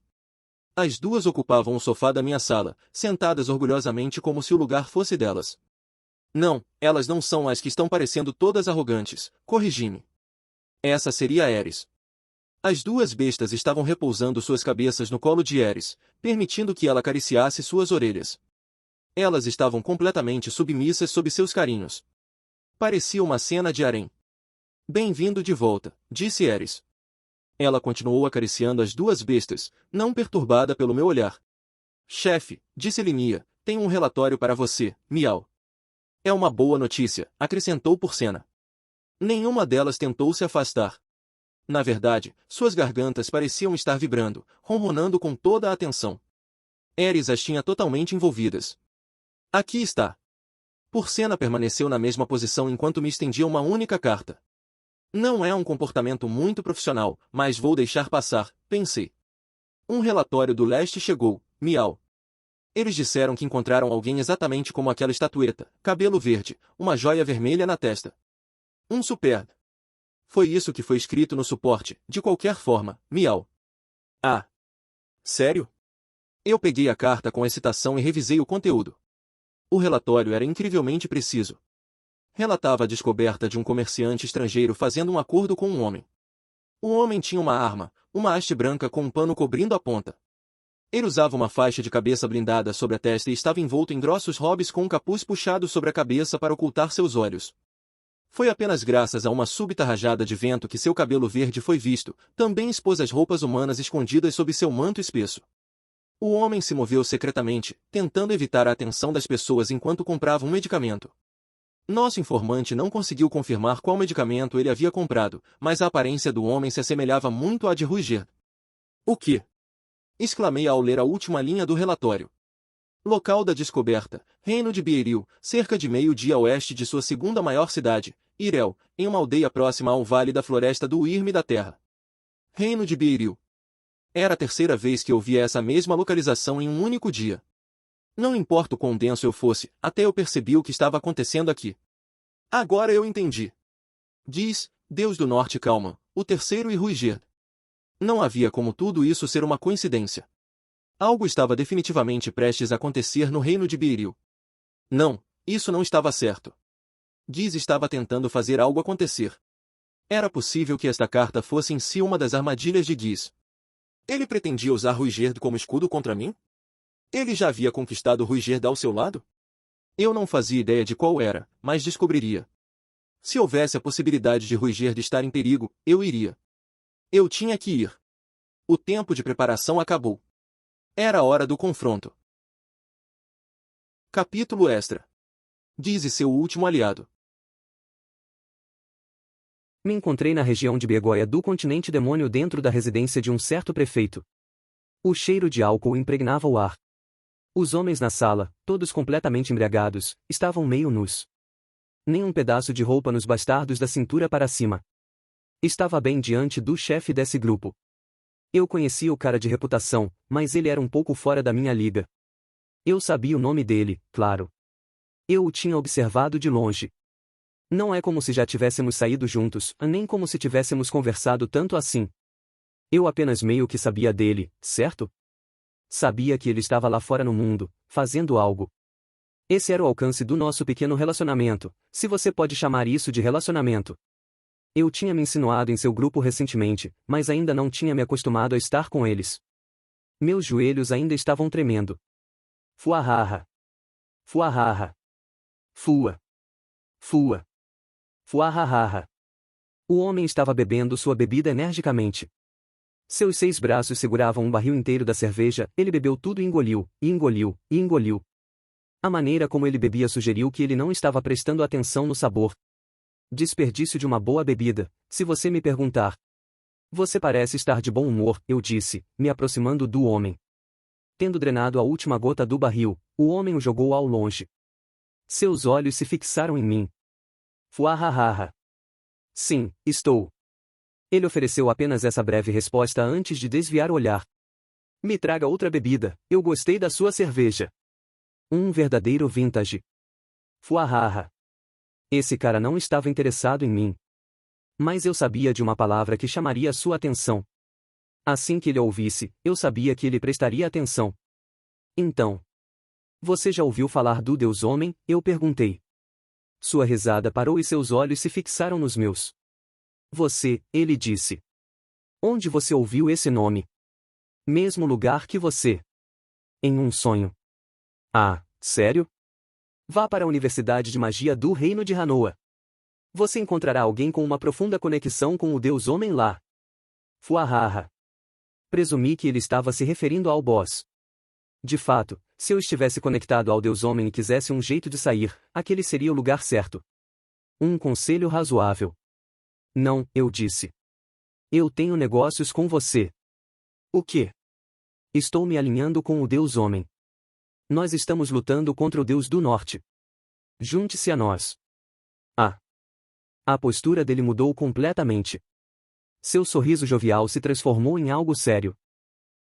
As duas ocupavam o sofá da minha sala, sentadas orgulhosamente como se o lugar fosse delas. Não, elas não são as que estão parecendo todas arrogantes, corrigi-me. Essa seria Eris. As duas bestas estavam repousando suas cabeças no colo de Eris, permitindo que ela acariciasse suas orelhas. Elas estavam completamente submissas sob seus carinhos. Parecia uma cena de harém. Bem-vindo de volta, disse Eris. Ela continuou acariciando as duas bestas, não perturbada pelo meu olhar. Chefe, disse Linia, tenho um relatório para você, Miau. É uma boa notícia, acrescentou Porcena. Nenhuma delas tentou se afastar. Na verdade, suas gargantas pareciam estar vibrando, ronronando com toda a atenção. Ares as tinha totalmente envolvidas. Aqui está. Porcena permaneceu na mesma posição enquanto me estendia uma única carta. Não é um comportamento muito profissional, mas vou deixar passar, pensei. Um relatório do leste chegou, miau. Eles disseram que encontraram alguém exatamente como aquela estatueta, cabelo verde, uma joia vermelha na testa. Um superb. Foi isso que foi escrito no suporte, de qualquer forma, miau. Ah. Sério? Eu peguei a carta com excitação e revisei o conteúdo. O relatório era incrivelmente preciso. Relatava a descoberta de um comerciante estrangeiro fazendo um acordo com um homem. O homem tinha uma arma, uma haste branca com um pano cobrindo a ponta. Ele usava uma faixa de cabeça blindada sobre a testa e estava envolto em grossos robes com um capuz puxado sobre a cabeça para ocultar seus olhos. Foi apenas graças a uma súbita rajada de vento que seu cabelo verde foi visto, também expôs as roupas humanas escondidas sob seu manto espesso. O homem se moveu secretamente, tentando evitar a atenção das pessoas enquanto comprava um medicamento. Nosso informante não conseguiu confirmar qual medicamento ele havia comprado, mas a aparência do homem se assemelhava muito à de Ruiger. O que? Exclamei ao ler a última linha do relatório. Local da descoberta, Reino de Beiril, cerca de meio-dia a oeste de sua segunda maior cidade, Irel, em uma aldeia próxima ao vale da floresta do Irme da Terra. Reino de Beiril. Era a terceira vez que eu via essa mesma localização em um único dia. Não importa o quão denso eu fosse, até eu percebi o que estava acontecendo aqui. Agora eu entendi. Diz, Deus do Norte Calma, o terceiro e Ruiger. Não havia como tudo isso ser uma coincidência. Algo estava definitivamente prestes a acontecer no reino de Beiril. Não, isso não estava certo. Diz estava tentando fazer algo acontecer. Era possível que esta carta fosse em si uma das armadilhas de Giz. Ele pretendia usar Ruiger como escudo contra mim? Ele já havia conquistado Ruiger ao seu lado? Eu não fazia ideia de qual era, mas descobriria. Se houvesse a possibilidade de Ruiger estar em perigo, eu iria. Eu tinha que ir. O tempo de preparação acabou. Era a hora do confronto. Capítulo extra. Diz seu último aliado. Me encontrei na região de Begoia do continente demônio dentro da residência de um certo prefeito. O cheiro de álcool impregnava o ar. Os homens na sala, todos completamente embriagados, estavam meio nus. Nem um pedaço de roupa nos bastardos da cintura para cima. Estava bem diante do chefe desse grupo. Eu conhecia o cara de reputação, mas ele era um pouco fora da minha liga. Eu sabia o nome dele, claro. Eu o tinha observado de longe. Não é como se já tivéssemos saído juntos, nem como se tivéssemos conversado tanto assim. Eu apenas meio que sabia dele, certo? Sabia que ele estava lá fora no mundo, fazendo algo. Esse era o alcance do nosso pequeno relacionamento, se você pode chamar isso de relacionamento. Eu tinha me insinuado em seu grupo recentemente, mas ainda não tinha me acostumado a estar com eles. Meus joelhos ainda estavam tremendo. Fuahaha. Fuahaha. Fua. Fua. Fuahaha. O homem estava bebendo sua bebida energicamente. Seus 6 braços seguravam um barril inteiro da cerveja, ele bebeu tudo e engoliu, e engoliu, e engoliu. A maneira como ele bebia sugeriu que ele não estava prestando atenção no sabor. Desperdício de uma boa bebida, se você me perguntar. Você parece estar de bom humor, eu disse, me aproximando do homem. Tendo drenado a última gota do barril, o homem o jogou ao longe. Seus olhos se fixaram em mim. Fuahaha. Sim, estou. Ele ofereceu apenas essa breve resposta antes de desviar o olhar. Me traga outra bebida, eu gostei da sua cerveja. Um verdadeiro vintage. Fuahaha. Esse cara não estava interessado em mim. Mas eu sabia de uma palavra que chamaria sua atenção. Assim que ele a ouvisse, eu sabia que ele prestaria atenção. Então. Você já ouviu falar do Deus Homem? Eu perguntei. Sua risada parou e seus olhos se fixaram nos meus. Você, ele disse. Onde você ouviu esse nome? Mesmo lugar que você. Em um sonho. Ah, sério? Vá para a Universidade de Magia do Reino de Hanoa. Você encontrará alguém com uma profunda conexão com o Deus Homem lá. Fuahaha. Presumi que ele estava se referindo ao boss. De fato, se eu estivesse conectado ao Deus Homem e quisesse um jeito de sair, aquele seria o lugar certo. Um conselho razoável. Não, eu disse. Eu tenho negócios com você. O quê? Estou me alinhando com o Deus Homem. Nós estamos lutando contra o Deus do Norte. Junte-se a nós. Ah! A postura dele mudou completamente. Seu sorriso jovial se transformou em algo sério.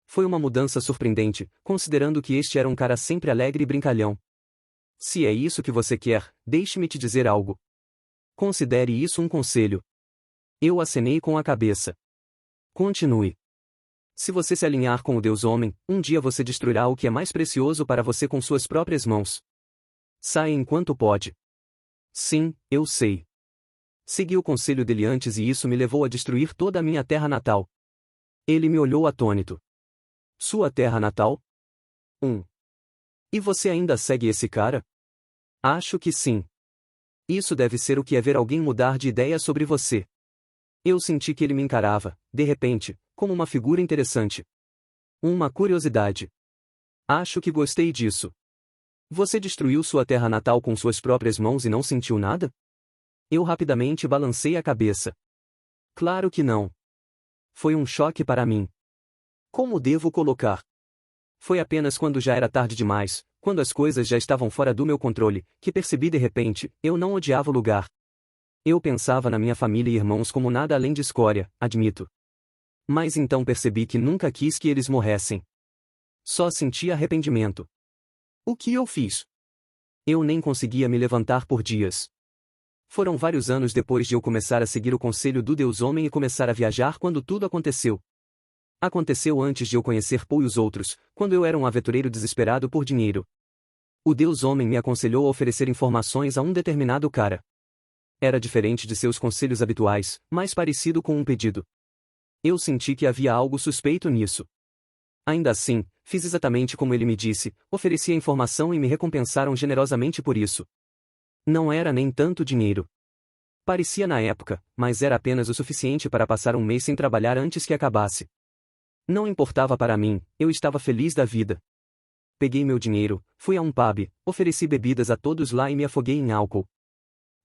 Foi uma mudança surpreendente, considerando que este era um cara sempre alegre e brincalhão. Se é isso que você quer, deixe-me te dizer algo. Considere isso um conselho. Eu acenei com a cabeça. Continue. Se você se alinhar com o Deus Homem, um dia você destruirá o que é mais precioso para você com suas próprias mãos. Saia enquanto pode. Sim, eu sei. Segui o conselho dele antes e isso me levou a destruir toda a minha terra natal. Ele me olhou atônito. Sua terra natal? E você ainda segue esse cara? Acho que sim. Isso deve ser o que é ver alguém mudar de ideia sobre você. Eu senti que ele me encarava, de repente, como uma figura interessante. Uma curiosidade. Acho que gostei disso. Você destruiu sua terra natal com suas próprias mãos e não sentiu nada? Eu rapidamente balancei a cabeça. Claro que não. Foi um choque para mim. Como devo colocar? Foi apenas quando já era tarde demais, quando as coisas já estavam fora do meu controle, que percebi de repente, eu não odiava o lugar. Eu pensava na minha família e irmãos como nada além de escória, admito. Mas então percebi que nunca quis que eles morressem. Só senti arrependimento. O que eu fiz? Eu nem conseguia me levantar por dias. Foram vários anos depois de eu começar a seguir o conselho do Deus Homem e começar a viajar quando tudo aconteceu. Aconteceu antes de eu conhecer Paul e os outros, quando eu era um aventureiro desesperado por dinheiro. O Deus Homem me aconselhou a oferecer informações a um determinado cara. Era diferente de seus conselhos habituais, mais parecido com um pedido. Eu senti que havia algo suspeito nisso. Ainda assim, fiz exatamente como ele me disse, ofereci a informação e me recompensaram generosamente por isso. Não era nem tanto dinheiro. Parecia na época, mas era apenas o suficiente para passar um mês sem trabalhar antes que acabasse. Não importava para mim, eu estava feliz da vida. Peguei meu dinheiro, fui a um pub, ofereci bebidas a todos lá e me afoguei em álcool.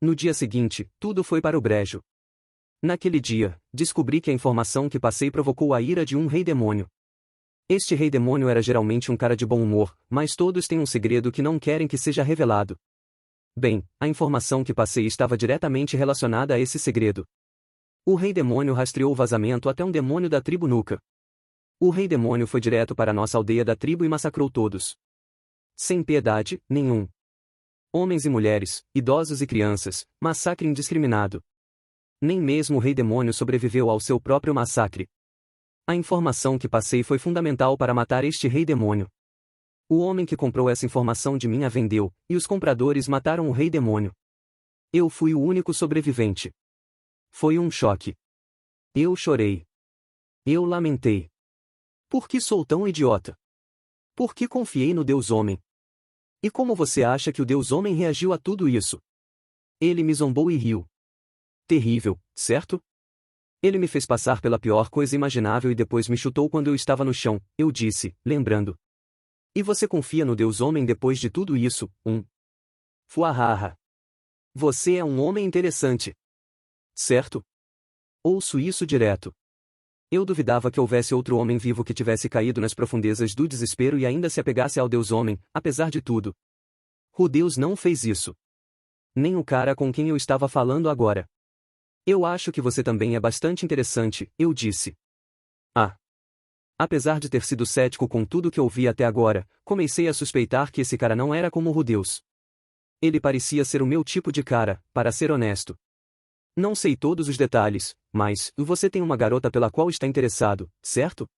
No dia seguinte, tudo foi para o brejo. Naquele dia, descobri que a informação que passei provocou a ira de um rei-demônio. Este rei-demônio era geralmente um cara de bom humor, mas todos têm um segredo que não querem que seja revelado. Bem, a informação que passei estava diretamente relacionada a esse segredo. O rei-demônio rastreou o vazamento até um demônio da tribo Nuka. O rei-demônio foi direto para nossa aldeia da tribo e massacrou todos. Sem piedade nenhum. Homens e mulheres, idosos e crianças, massacre indiscriminado. Nem mesmo o rei-demônio sobreviveu ao seu próprio massacre. A informação que passei foi fundamental para matar este rei-demônio. O homem que comprou essa informação de mim a vendeu, e os compradores mataram o rei-demônio. Eu fui o único sobrevivente. Foi um choque. Eu chorei. Eu lamentei. Por que sou tão idiota? Por que confiei no Deus Homem? E como você acha que o Deus Homem reagiu a tudo isso? Ele me zombou e riu. Terrível, certo? Ele me fez passar pela pior coisa imaginável e depois me chutou quando eu estava no chão, eu disse, lembrando. E você confia no Deus Homem depois de tudo isso, Fuahaha. Você é um homem interessante. Certo? Ouço isso direto. Eu duvidava que houvesse outro homem vivo que tivesse caído nas profundezas do desespero e ainda se apegasse ao Deus Homem, apesar de tudo. O Deus não fez isso. Nem o cara com quem eu estava falando agora. Eu acho que você também é bastante interessante, eu disse. Ah. Apesar de ter sido cético com tudo que ouvi até agora, comecei a suspeitar que esse cara não era como o Deus. Ele parecia ser o meu tipo de cara, para ser honesto. Não sei todos os detalhes, mas você tem uma garota pela qual está interessado, certo?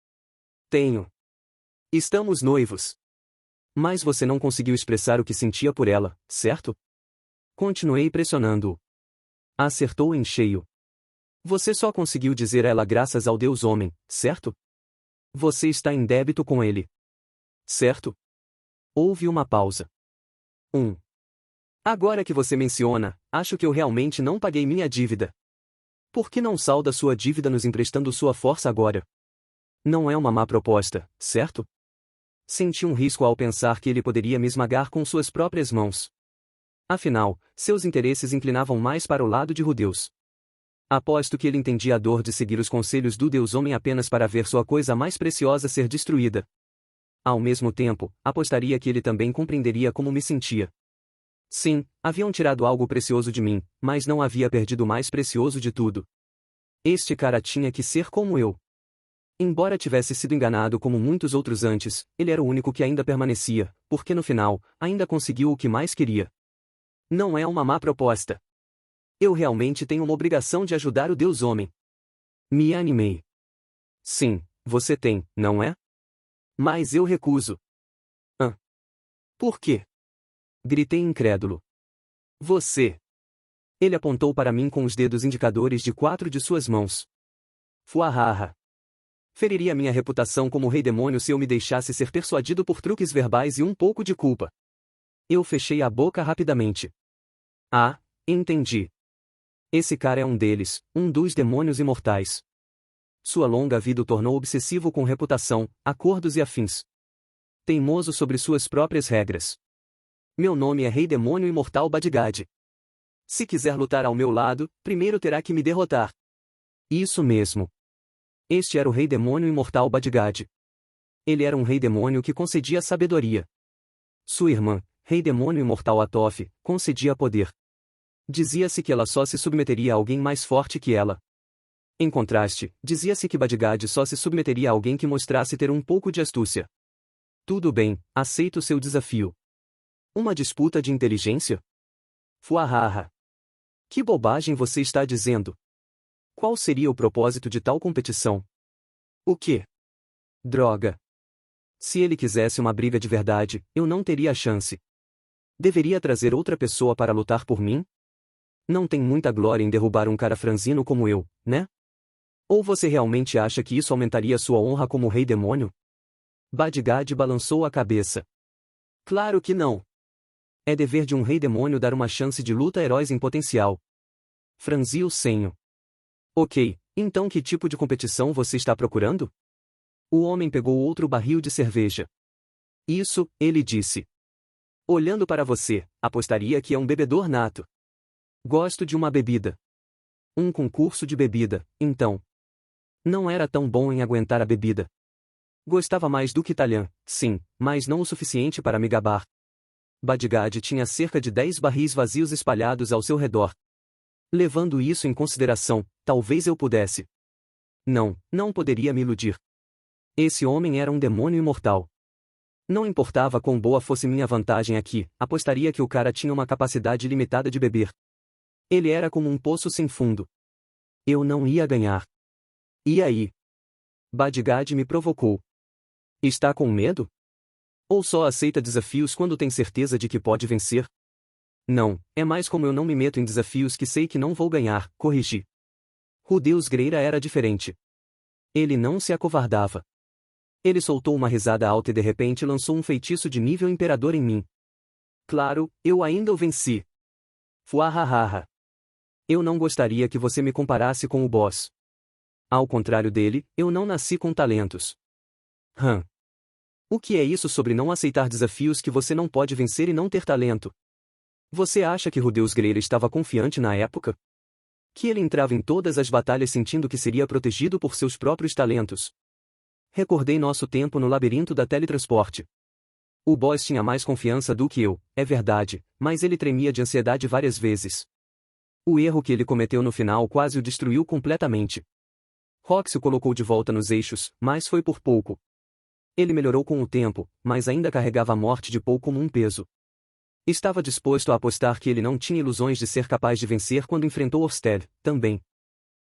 Tenho. Estamos noivos. Mas você não conseguiu expressar o que sentia por ela, certo? Continuei pressionando-o. Acertou em cheio. Você só conseguiu dizer a ela graças ao Deus Homem, certo? Você está em débito com ele. Certo? Houve uma pausa. Agora que você menciona, acho que eu realmente não paguei minha dívida. Por que não salda sua dívida nos emprestando sua força agora? Não é uma má proposta, certo? Senti um risco ao pensar que ele poderia me esmagar com suas próprias mãos. Afinal, seus interesses inclinavam mais para o lado de Rudeus. Aposto que ele entendia a dor de seguir os conselhos do Deus Homem apenas para ver sua coisa mais preciosa ser destruída. Ao mesmo tempo, apostaria que ele também compreenderia como me sentia. Sim, haviam tirado algo precioso de mim, mas não havia perdido o mais precioso de tudo. Este cara tinha que ser como eu. Embora tivesse sido enganado como muitos outros antes, ele era o único que ainda permanecia, porque no final, ainda conseguiu o que mais queria. Não é uma má proposta. Eu realmente tenho uma obrigação de ajudar o Deus Homem. Me animei. Sim, você tem, não é? Mas eu recuso. Por quê? Gritei incrédulo. Você. Ele apontou para mim com os dedos indicadores de 4 de suas mãos. Fuahaha. Feriria minha reputação como rei demônio se eu me deixasse ser persuadido por truques verbais e um pouco de culpa. Eu fechei a boca rapidamente. Ah, entendi. Esse cara é um deles, um dos demônios imortais. Sua longa vida o tornou obsessivo com reputação, acordos e afins. Teimoso sobre suas próprias regras. Meu nome é Rei Demônio Imortal Badgad. Se quiser lutar ao meu lado, primeiro terá que me derrotar. Isso mesmo. Este era o Rei Demônio Imortal Badgad. Ele era um Rei Demônio que concedia sabedoria. Sua irmã, Rei Demônio Imortal Atof, concedia poder. Dizia-se que ela só se submeteria a alguém mais forte que ela. Em contraste, dizia-se que Badgad só se submeteria a alguém que mostrasse ter um pouco de astúcia. Tudo bem, aceito seu desafio. Uma disputa de inteligência? Fuahaha. Que bobagem você está dizendo? Qual seria o propósito de tal competição? O quê? Droga. Se ele quisesse uma briga de verdade, eu não teria a chance. Deveria trazer outra pessoa para lutar por mim? Não tem muita glória em derrubar um cara franzino como eu, né? Ou você realmente acha que isso aumentaria sua honra como rei demônio? Badgad balançou a cabeça. Claro que não. É dever de um rei demônio dar uma chance de luta a heróis em potencial. Franzi o senho. Ok, então que tipo de competição você está procurando? O homem pegou outro barril de cerveja. Isso, ele disse. Olhando para você, apostaria que é um bebedor nato. Gosto de uma bebida. Um concurso de bebida, então. Não era tão bom em aguentar a bebida. Gostava mais do que Talhã, sim, mas não o suficiente para me gabar. Badgad tinha cerca de 10 barris vazios espalhados ao seu redor. Levando isso em consideração, talvez eu pudesse. Não poderia me iludir. Esse homem era um demônio imortal. Não importava quão boa fosse minha vantagem aqui, apostaria que o cara tinha uma capacidade limitada de beber. Ele era como um poço sem fundo. Eu não ia ganhar. E aí? Badgad me provocou. Está com medo? Ou só aceita desafios quando tem certeza de que pode vencer? Não, é mais como eu não me meto em desafios que sei que não vou ganhar, corrigi. Rudeus Greira era diferente. Ele não se acovardava. Ele soltou uma risada alta e de repente lançou um feitiço de nível imperador em mim. Claro, eu ainda o venci. Fuahahaha. Eu não gostaria que você me comparasse com o boss. Ao contrário dele, eu não nasci com talentos. O que é isso sobre não aceitar desafios que você não pode vencer e não ter talento? Você acha que Rudeus Greira estava confiante na época? Que ele entrava em todas as batalhas sentindo que seria protegido por seus próprios talentos? Recordei nosso tempo no labirinto da teletransporte. O boss tinha mais confiança do que eu, é verdade, mas ele tremia de ansiedade várias vezes. O erro que ele cometeu no final quase o destruiu completamente. Roxy o colocou de volta nos eixos, mas foi por pouco. Ele melhorou com o tempo, mas ainda carregava a morte de Paul como um peso. Estava disposto a apostar que ele não tinha ilusões de ser capaz de vencer quando enfrentou Orsted, também.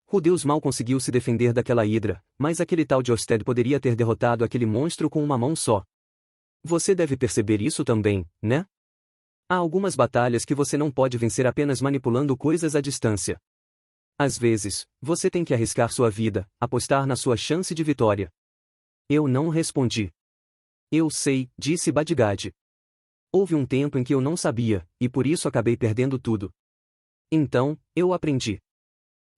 Rudeus mal conseguiu se defender daquela hidra, mas aquele tal de Orsted poderia ter derrotado aquele monstro com uma mão só. Você deve perceber isso também, né? Há algumas batalhas que você não pode vencer apenas manipulando coisas à distância. Às vezes, você tem que arriscar sua vida, apostar na sua chance de vitória. Eu não respondi. Eu sei, disse Badgad. Houve um tempo em que eu não sabia, e por isso acabei perdendo tudo. Então, eu aprendi.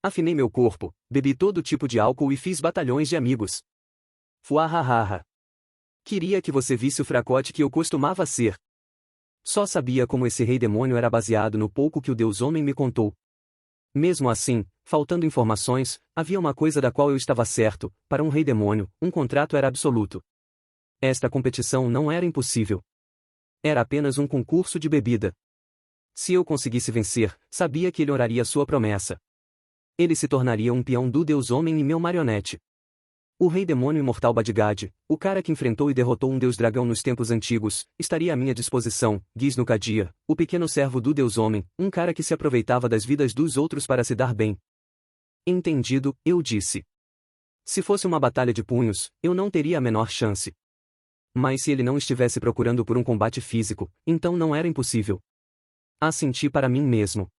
Afinei meu corpo, bebi todo tipo de álcool e fiz batalhões de amigos. Fuahahaha. Queria que você visse o fracote que eu costumava ser. Só sabia como esse rei demônio era baseado no pouco que o Deus Homem me contou. Mesmo assim, faltando informações, havia uma coisa da qual eu estava certo: para um rei demônio, um contrato era absoluto. Esta competição não era impossível. Era apenas um concurso de bebida. Se eu conseguisse vencer, sabia que ele honraria sua promessa. Ele se tornaria um peão do Deus Homem e meu marionete. O rei demônio imortal Badgad, o cara que enfrentou e derrotou um deus dragão nos tempos antigos, estaria à minha disposição. Gis-no-Kadia, o pequeno servo do Deus Homem, um cara que se aproveitava das vidas dos outros para se dar bem. Entendido, eu disse. Se fosse uma batalha de punhos, eu não teria a menor chance. Mas se ele não estivesse procurando por um combate físico, então não era impossível. Assenti para mim mesmo.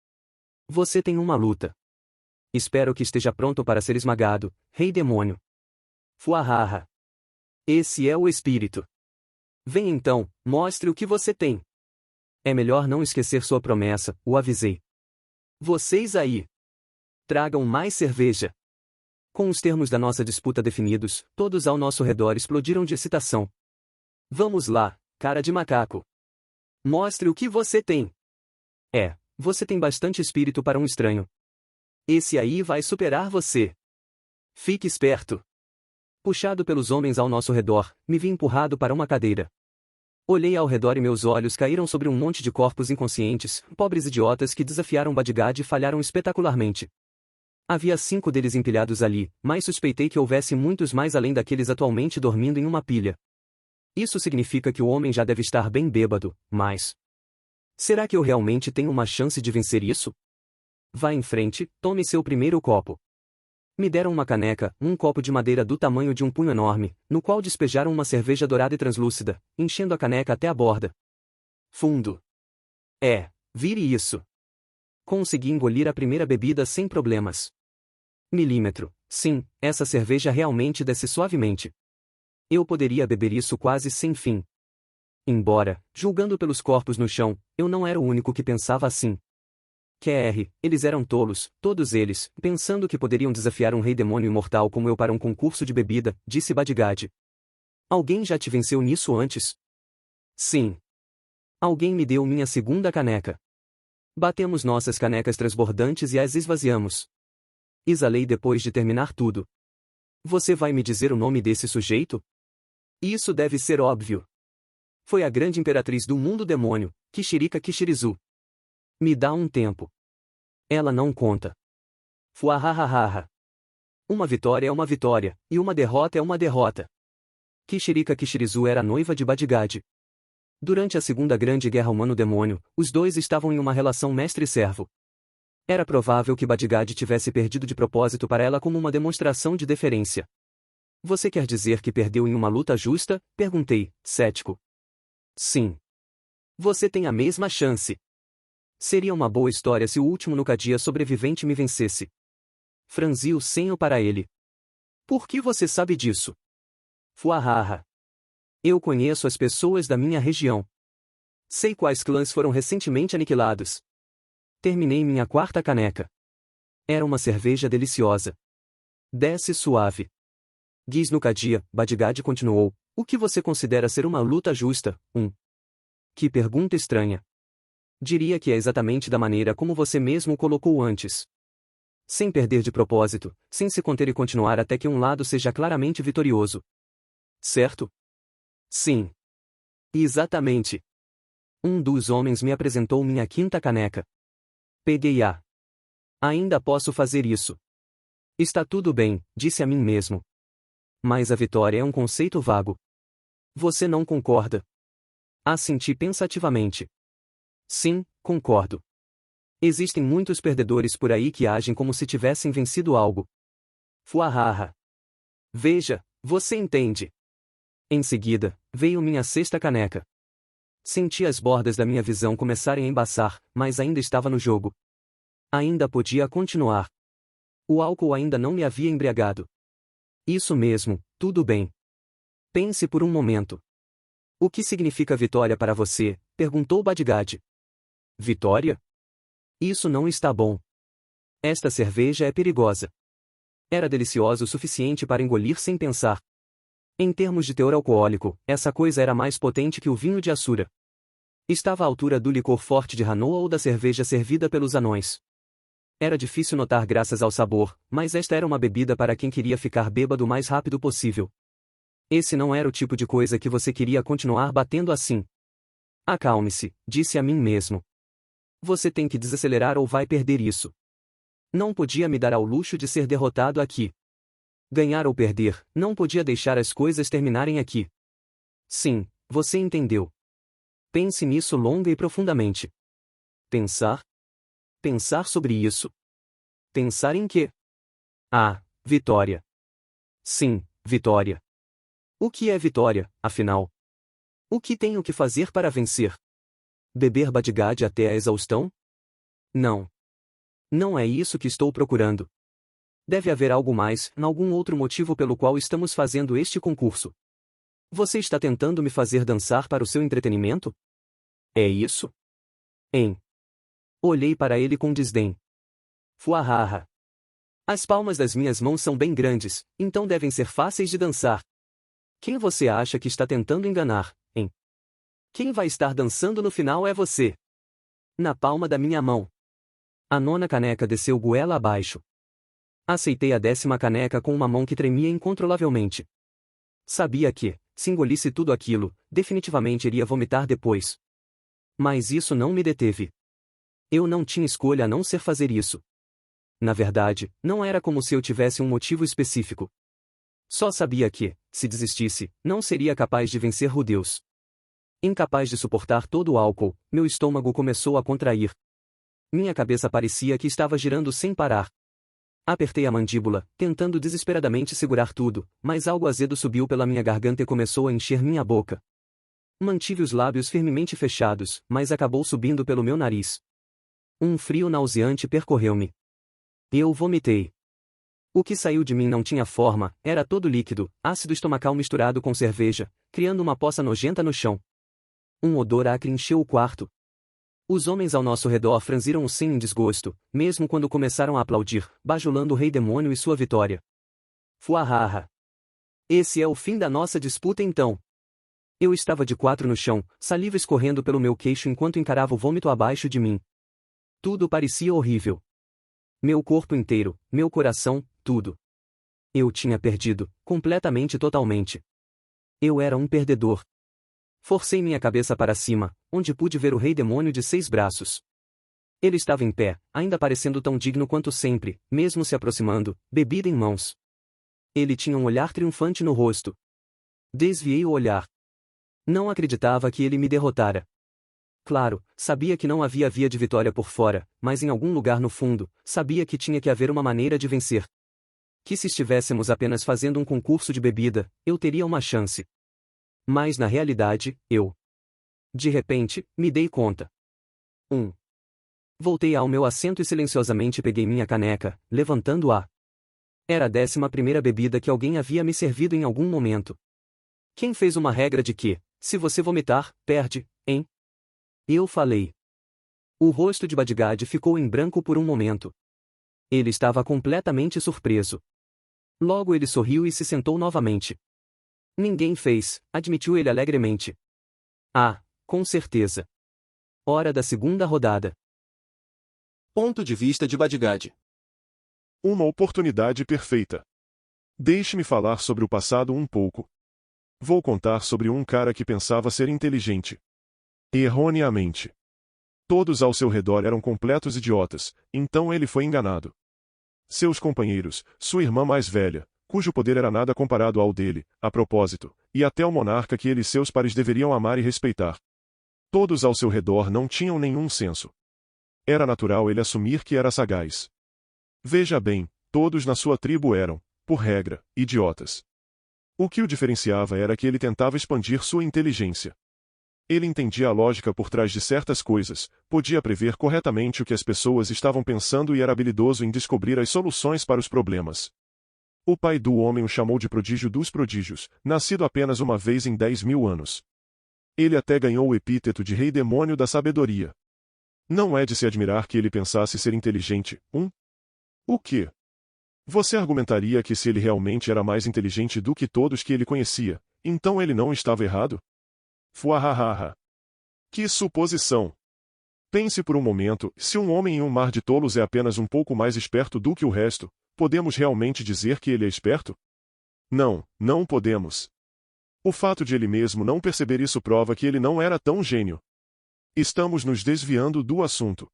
Você tem uma luta. Espero que esteja pronto para ser esmagado, rei demônio. Fuahaha. Esse é o espírito. Vem então, mostre o que você tem. É melhor não esquecer sua promessa, o avisei. Vocês aí. Tragam mais cerveja. Com os termos da nossa disputa definidos, todos ao nosso redor explodiram de excitação. Vamos lá, cara de macaco. Mostre o que você tem. Você tem bastante espírito para um estranho. Esse aí vai superar você. Fique esperto. Puxado pelos homens ao nosso redor, me vi empurrado para uma cadeira. Olhei ao redor e meus olhos caíram sobre um monte de corpos inconscientes, pobres idiotas que desafiaram Badgad e falharam espetacularmente. Havia 5 deles empilhados ali, mas suspeitei que houvesse muitos mais além daqueles atualmente dormindo em uma pilha. Isso significa que o homem já deve estar bem bêbado, mas... será que eu realmente tenho uma chance de vencer isso? Vá em frente, tome seu primeiro copo. Me deram uma caneca, um copo de madeira do tamanho de um punho enorme, no qual despejaram uma cerveja dourada e translúcida, enchendo a caneca até a borda. Fundo. Vire isso. Consegui engolir a primeira bebida sem problemas. Milímetro. Sim, essa cerveja realmente desce suavemente. Eu poderia beber isso quase sem fim. Embora, julgando pelos corpos no chão, eu não era o único que pensava assim. Eles eram tolos, todos eles, pensando que poderiam desafiar um rei demônio imortal como eu para um concurso de bebida, disse Badgad. Alguém já te venceu nisso antes? Sim. Alguém me deu minha segunda caneca. Batemos nossas canecas transbordantes e as esvaziamos. Exalei depois de terminar tudo. Você vai me dizer o nome desse sujeito? Isso deve ser óbvio. Foi a grande imperatriz do mundo demônio, Kishirika Kishirizu. Me dá um tempo. Ela não conta. Fuahahaha. Uma vitória é uma vitória, e uma derrota é uma derrota. Kishirika Kishirizu era noiva de Badgad. Durante a Segunda Grande Guerra Humano-Demônio, os dois estavam em uma relação mestre-servo. Era provável que Badgad tivesse perdido de propósito para ela como uma demonstração de deferência. Você quer dizer que perdeu em uma luta justa? Perguntei, cético. Sim. Você tem a mesma chance. Seria uma boa história se o último Nucadia sobrevivente me vencesse. Franzi o senho para ele. Por que você sabe disso? Fuahaha. Eu conheço as pessoas da minha região. Sei quais clãs foram recentemente aniquilados. Terminei minha quarta caneca. Era uma cerveja deliciosa. Desce suave. Gis-no-Kadia, Badgad continuou. O que você considera ser uma luta justa? Que pergunta estranha. Diria que é exatamente da maneira como você mesmo colocou antes. Sem perder de propósito, sem se conter e continuar até que um lado seja claramente vitorioso. Certo? Sim. Exatamente. Um dos homens me apresentou minha quinta caneca. Peguei-a. Ainda posso fazer isso. Está tudo bem, disse a mim mesmo. Mas a vitória é um conceito vago. Você não concorda? Assenti pensativamente. Sim, concordo. Existem muitos perdedores por aí que agem como se tivessem vencido algo. Fuahaha. Veja, você entende. Em seguida, veio minha sexta caneca. Senti as bordas da minha visão começarem a embaçar, mas ainda estava no jogo. Ainda podia continuar. O álcool ainda não me havia embriagado. Isso mesmo, tudo bem. Pense por um momento. O que significa vitória para você? Perguntou Badgad. Vitória? Isso não está bom. Esta cerveja é perigosa. Era deliciosa o suficiente para engolir sem pensar. Em termos de teor alcoólico, essa coisa era mais potente que o vinho de Assura. Estava à altura do licor forte de Hanoa ou da cerveja servida pelos anões. Era difícil notar graças ao sabor, mas esta era uma bebida para quem queria ficar bêbado o mais rápido possível. Esse não era o tipo de coisa que você queria continuar batendo assim. Acalme-se, disse a mim mesmo. Você tem que desacelerar ou vai perder isso. Não podia me dar ao luxo de ser derrotado aqui. Ganhar ou perder, não podia deixar as coisas terminarem aqui. Sim, você entendeu. Pense nisso longa e profundamente. Pensar? Pensar sobre isso. Pensar em quê? Ah, vitória. Sim, vitória. O que é vitória, afinal? O que tenho que fazer para vencer? Beber Badgad até a exaustão? Não. Não é isso que estou procurando. Deve haver algo mais, algum outro motivo pelo qual estamos fazendo este concurso. Você está tentando me fazer dançar para o seu entretenimento? É isso? Olhei para ele com desdém. Fuahaha. As palmas das minhas mãos são bem grandes, então devem ser fáceis de dançar. Quem você acha que está tentando enganar, hein? Quem vai estar dançando no final é você. Na palma da minha mão. A 9ª caneca desceu goela abaixo. Aceitei a 10ª caneca com uma mão que tremia incontrolavelmente. Sabia que, se engolisse tudo aquilo, definitivamente iria vomitar depois. Mas isso não me deteve. Eu não tinha escolha a não ser fazer isso. Na verdade, não era como se eu tivesse um motivo específico. Só sabia que, se desistisse, não seria capaz de vencer Rudeus. Incapaz de suportar todo o álcool, meu estômago começou a contrair. Minha cabeça parecia que estava girando sem parar. Apertei a mandíbula, tentando desesperadamente segurar tudo, mas algo azedo subiu pela minha garganta e começou a encher minha boca. Mantive os lábios firmemente fechados, mas acabou subindo pelo meu nariz. Um frio nauseante percorreu-me. Eu vomitei. O que saiu de mim não tinha forma, era todo líquido, ácido estomacal misturado com cerveja, criando uma poça nojenta no chão. Um odor acre encheu o quarto. Os homens ao nosso redor franziram o senho em desgosto, mesmo quando começaram a aplaudir, bajulando o rei demônio e sua vitória. Fuahaha. Esse é o fim da nossa disputa então. Eu estava de quatro no chão, saliva escorrendo pelo meu queixo enquanto encarava o vômito abaixo de mim. Tudo parecia horrível. Meu corpo inteiro, meu coração, tudo. Eu tinha perdido, completamente e totalmente. Eu era um perdedor. Forcei minha cabeça para cima, onde pude ver o rei demônio de 6 braços. Ele estava em pé, ainda parecendo tão digno quanto sempre, mesmo se aproximando, bebida em mãos. Ele tinha um olhar triunfante no rosto. Desviei o olhar. Não acreditava que ele me derrotara. Claro, sabia que não havia via de vitória por fora, mas em algum lugar no fundo, sabia que tinha que haver uma maneira de vencer. Que se estivéssemos apenas fazendo um concurso de bebida, eu teria uma chance. Mas na realidade, de repente, me dei conta. Voltei ao meu assento e silenciosamente peguei minha caneca, levantando-a. Era a 11ª bebida que alguém havia me servido em algum momento. Quem fez uma regra de que, se você vomitar, perde, hein? Eu falei. O rosto de Badgad ficou em branco por um momento. Ele estava completamente surpreso. Logo ele sorriu e se sentou novamente. Ninguém fez, admitiu ele alegremente. Ah, com certeza. Hora da segunda rodada. Ponto de vista de Badgad. Uma oportunidade perfeita. Deixe-me falar sobre o passado um pouco. Vou contar sobre um cara que pensava ser inteligente. Erroneamente. Todos ao seu redor eram completos idiotas, então ele foi enganado. Seus companheiros, sua irmã mais velha, cujo poder era nada comparado ao dele, a propósito, e até o monarca que ele e seus pares deveriam amar e respeitar. Todos ao seu redor não tinham nenhum senso. Era natural ele assumir que era sagaz. Veja bem, todos na sua tribo eram, por regra, idiotas. O que o diferenciava era que ele tentava expandir sua inteligência. Ele entendia a lógica por trás de certas coisas, podia prever corretamente o que as pessoas estavam pensando e era habilidoso em descobrir as soluções para os problemas. O pai do homem o chamou de prodígio dos prodígios, nascido apenas uma vez em 10.000 anos. Ele até ganhou o epíteto de rei demônio da sabedoria. Não é de se admirar que ele pensasse ser inteligente, O quê? Você argumentaria que se ele realmente era mais inteligente do que todos que ele conhecia, então ele não estava errado? Fuahahaha. Que suposição! Pense por um momento, se um homem em um mar de tolos é apenas um pouco mais esperto do que o resto, podemos realmente dizer que ele é esperto? Não, não podemos. O fato de ele mesmo não perceber isso prova que ele não era tão gênio. Estamos nos desviando do assunto.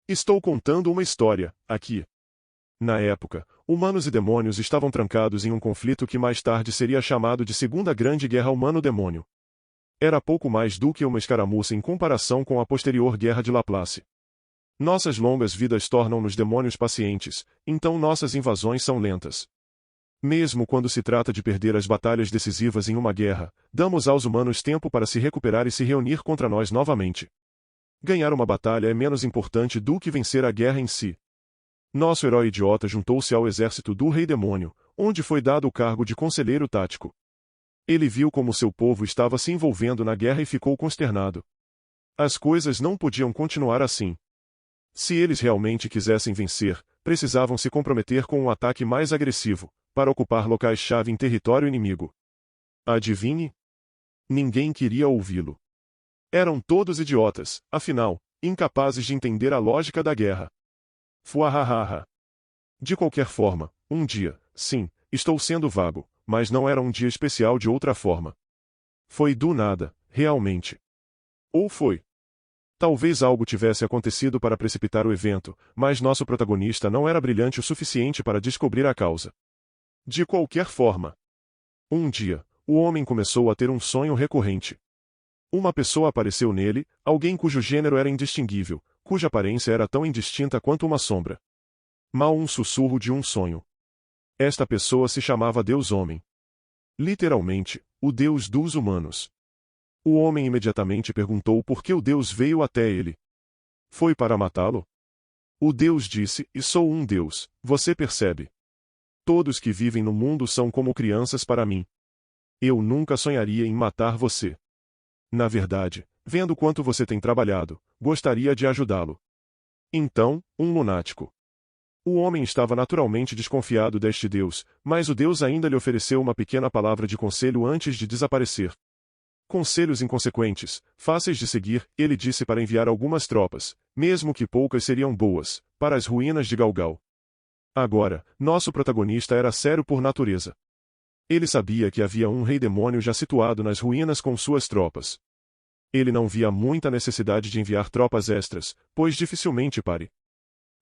Estou contando uma história, aqui. Na época, humanos e demônios estavam trancados em um conflito que mais tarde seria chamado de Segunda Grande Guerra Humano-Demônio. Era pouco mais do que uma escaramuça em comparação com a posterior Guerra de Laplace. Nossas longas vidas tornam-nos demônios pacientes, então nossas invasões são lentas. Mesmo quando se trata de perder as batalhas decisivas em uma guerra, damos aos humanos tempo para se recuperar e se reunir contra nós novamente. Ganhar uma batalha é menos importante do que vencer a guerra em si. Nosso herói idiota juntou-se ao exército do Rei Demônio, onde foi dado o cargo de conselheiro tático. Ele viu como seu povo estava se envolvendo na guerra e ficou consternado. As coisas não podiam continuar assim. Se eles realmente quisessem vencer, precisavam se comprometer com um ataque mais agressivo, para ocupar locais-chave em território inimigo. Adivinhe? Ninguém queria ouvi-lo. Eram todos idiotas, afinal, incapazes de entender a lógica da guerra. Fuahahaha. De qualquer forma, um dia, sim, estou sendo vago, mas não era um dia especial de outra forma. Foi do nada, realmente. Ou foi? Talvez algo tivesse acontecido para precipitar o evento, mas nosso protagonista não era brilhante o suficiente para descobrir a causa. De qualquer forma. Um dia, o homem começou a ter um sonho recorrente. Uma pessoa apareceu nele, alguém cujo gênero era indistinguível, cuja aparência era tão indistinta quanto uma sombra. Mal um sussurro de um sonho. Esta pessoa se chamava Deus-Homem. Literalmente, o Deus dos humanos. O homem imediatamente perguntou por que o Deus veio até ele. Foi para matá-lo? O Deus disse, e sou um Deus, você percebe? Todos que vivem no mundo são como crianças para mim. Eu nunca sonharia em matar você. Na verdade, vendo quanto você tem trabalhado, gostaria de ajudá-lo. Então, um lunático. O homem estava naturalmente desconfiado deste Deus, mas o Deus ainda lhe ofereceu uma pequena palavra de conselho antes de desaparecer. Conselhos inconsequentes, fáceis de seguir, ele disse para enviar algumas tropas, mesmo que poucas seriam boas, para as ruínas de Galgal. Agora, nosso protagonista era sério por natureza. Ele sabia que havia um rei demônio já situado nas ruínas com suas tropas. Ele não via muita necessidade de enviar tropas extras, pois dificilmente pare.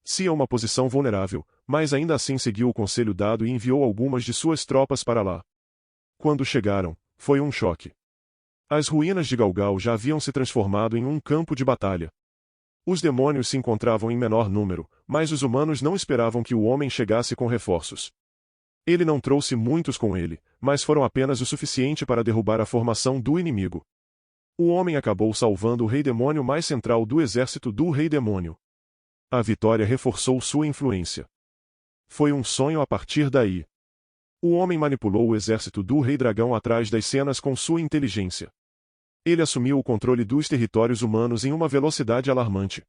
Se é uma posição vulnerável, mas ainda assim seguiu o conselho dado e enviou algumas de suas tropas para lá. Quando chegaram, foi um choque. As ruínas de Galgal já haviam se transformado em um campo de batalha. Os demônios se encontravam em menor número, mas os humanos não esperavam que o homem chegasse com reforços. Ele não trouxe muitos com ele, mas foram apenas o suficiente para derrubar a formação do inimigo. O homem acabou salvando o rei demônio mais central do exército do rei demônio. A vitória reforçou sua influência. Foi um sonho a partir daí. O homem manipulou o exército do rei dragão atrás das cenas com sua inteligência. Ele assumiu o controle dos territórios humanos em uma velocidade alarmante.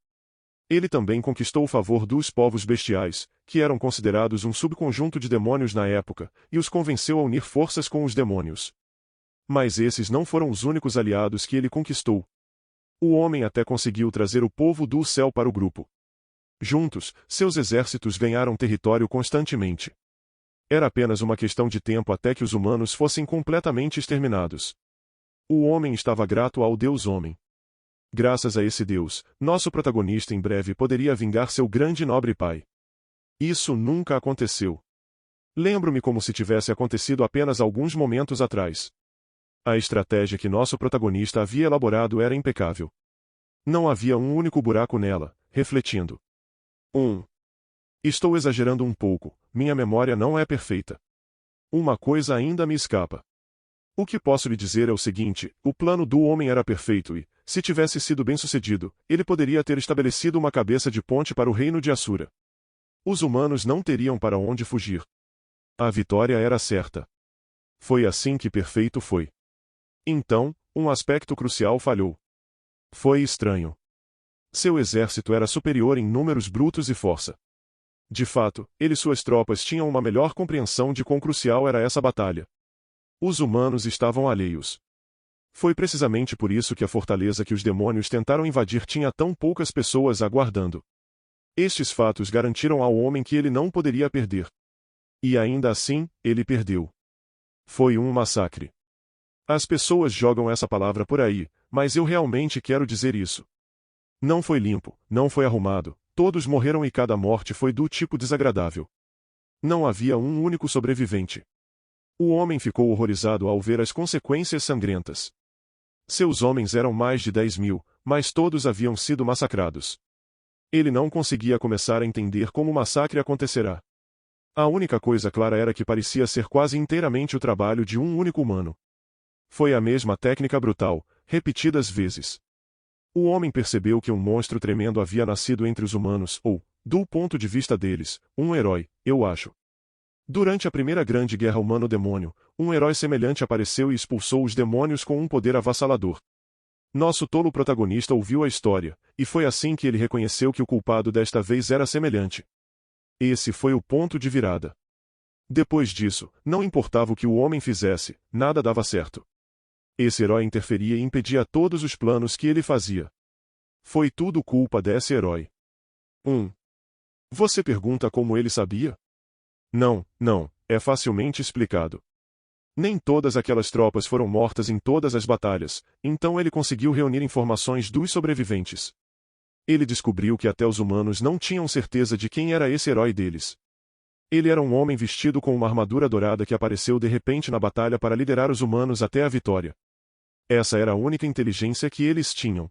Ele também conquistou o favor dos povos bestiais, que eram considerados um subconjunto de demônios na época, e os convenceu a unir forças com os demônios. Mas esses não foram os únicos aliados que ele conquistou. O homem até conseguiu trazer o povo do céu para o grupo. Juntos, seus exércitos ganharam território constantemente. Era apenas uma questão de tempo até que os humanos fossem completamente exterminados. O homem estava grato ao Deus-Homem. Graças a esse Deus, nosso protagonista em breve poderia vingar seu grande e nobre pai. Isso nunca aconteceu. Lembro-me como se tivesse acontecido apenas alguns momentos atrás. A estratégia que nosso protagonista havia elaborado era impecável. Não havia um único buraco nela, refletindo. Estou exagerando um pouco, minha memória não é perfeita. Uma coisa ainda me escapa. O que posso lhe dizer é o seguinte, o plano do homem era perfeito e, se tivesse sido bem-sucedido, ele poderia ter estabelecido uma cabeça de ponte para o reino de Assura. Os humanos não teriam para onde fugir. A vitória era certa. Foi assim que perfeito foi. Então, um aspecto crucial falhou. Foi estranho. Seu exército era superior em números brutos e força. De fato, ele e suas tropas tinham uma melhor compreensão de quão crucial era essa batalha. Os humanos estavam alheios. Foi precisamente por isso que a fortaleza que os demônios tentaram invadir tinha tão poucas pessoas aguardando. Estes fatos garantiram ao homem que ele não poderia perder. E ainda assim, ele perdeu. Foi um massacre. As pessoas jogam essa palavra por aí, mas eu realmente quero dizer isso. Não foi limpo, não foi arrumado, todos morreram e cada morte foi do tipo desagradável. Não havia um único sobrevivente. O homem ficou horrorizado ao ver as consequências sangrentas. Seus homens eram mais de 10.000, mas todos haviam sido massacrados. Ele não conseguia começar a entender como o massacre acontecerá. A única coisa clara era que parecia ser quase inteiramente o trabalho de um único humano. Foi a mesma técnica brutal, repetidas vezes. O homem percebeu que um monstro tremendo havia nascido entre os humanos, ou, do ponto de vista deles, um herói, eu acho. Durante a primeira grande guerra humano-demônio, um herói semelhante apareceu e expulsou os demônios com um poder avassalador. Nosso tolo protagonista ouviu a história, e foi assim que ele reconheceu que o culpado desta vez era semelhante. Esse foi o ponto de virada. Depois disso, não importava o que o homem fizesse, nada dava certo. Esse herói interferia e impedia todos os planos que ele fazia. Foi tudo culpa desse herói. 1. Você pergunta como ele sabia? Não, é facilmente explicado. Nem todas aquelas tropas foram mortas em todas as batalhas, então ele conseguiu reunir informações dos sobreviventes. Ele descobriu que até os humanos não tinham certeza de quem era esse herói deles. Ele era um homem vestido com uma armadura dourada que apareceu de repente na batalha para liderar os humanos até a vitória. Essa era a única inteligência que eles tinham.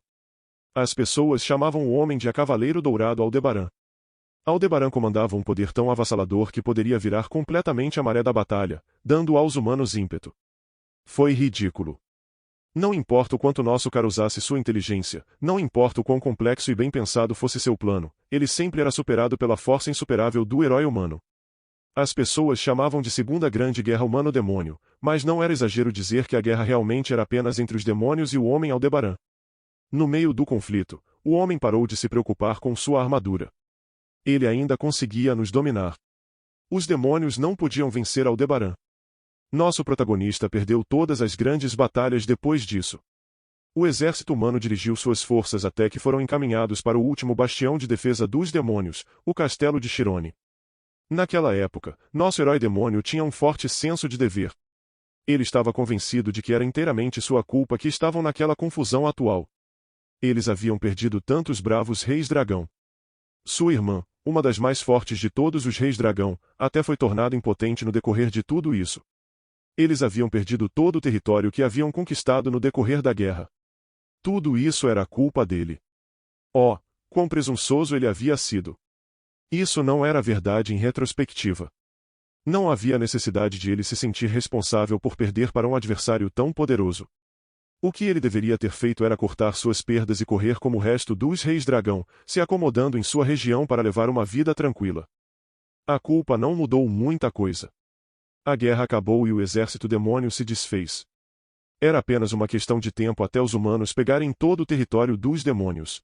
As pessoas chamavam o homem de a Cavaleiro Dourado Aldebaran. Aldebaran comandava um poder tão avassalador que poderia virar completamente a maré da batalha, dando aos humanos ímpeto. Foi ridículo. Não importa o quanto nosso cara usasse sua inteligência, não importa o quão complexo e bem pensado fosse seu plano, ele sempre era superado pela força insuperável do herói humano. As pessoas chamavam de Segunda Grande Guerra Humano-Demônio, mas não era exagero dizer que a guerra realmente era apenas entre os demônios e o homem Aldebaran. No meio do conflito, o homem parou de se preocupar com sua armadura. Ele ainda conseguia nos dominar. Os demônios não podiam vencer Aldebaran. Nosso protagonista perdeu todas as grandes batalhas depois disso. O exército humano dirigiu suas forças até que foram encaminhados para o último bastião de defesa dos demônios, o castelo de Chirone. Naquela época, nosso herói demônio tinha um forte senso de dever. Ele estava convencido de que era inteiramente sua culpa que estavam naquela confusão atual. Eles haviam perdido tantos bravos reis dragão. Sua irmã, uma das mais fortes de todos os reis dragão, até foi tornada impotente no decorrer de tudo isso. Eles haviam perdido todo o território que haviam conquistado no decorrer da guerra. Tudo isso era culpa dele. Oh, quão presunçoso ele havia sido. Isso não era verdade em retrospectiva. Não havia necessidade de ele se sentir responsável por perder para um adversário tão poderoso. O que ele deveria ter feito era cortar suas perdas e correr como o resto dos reis dragão, se acomodando em sua região para levar uma vida tranquila. A culpa não mudou muita coisa. A guerra acabou e o exército demônio se desfez. Era apenas uma questão de tempo até os humanos pegarem todo o território dos demônios.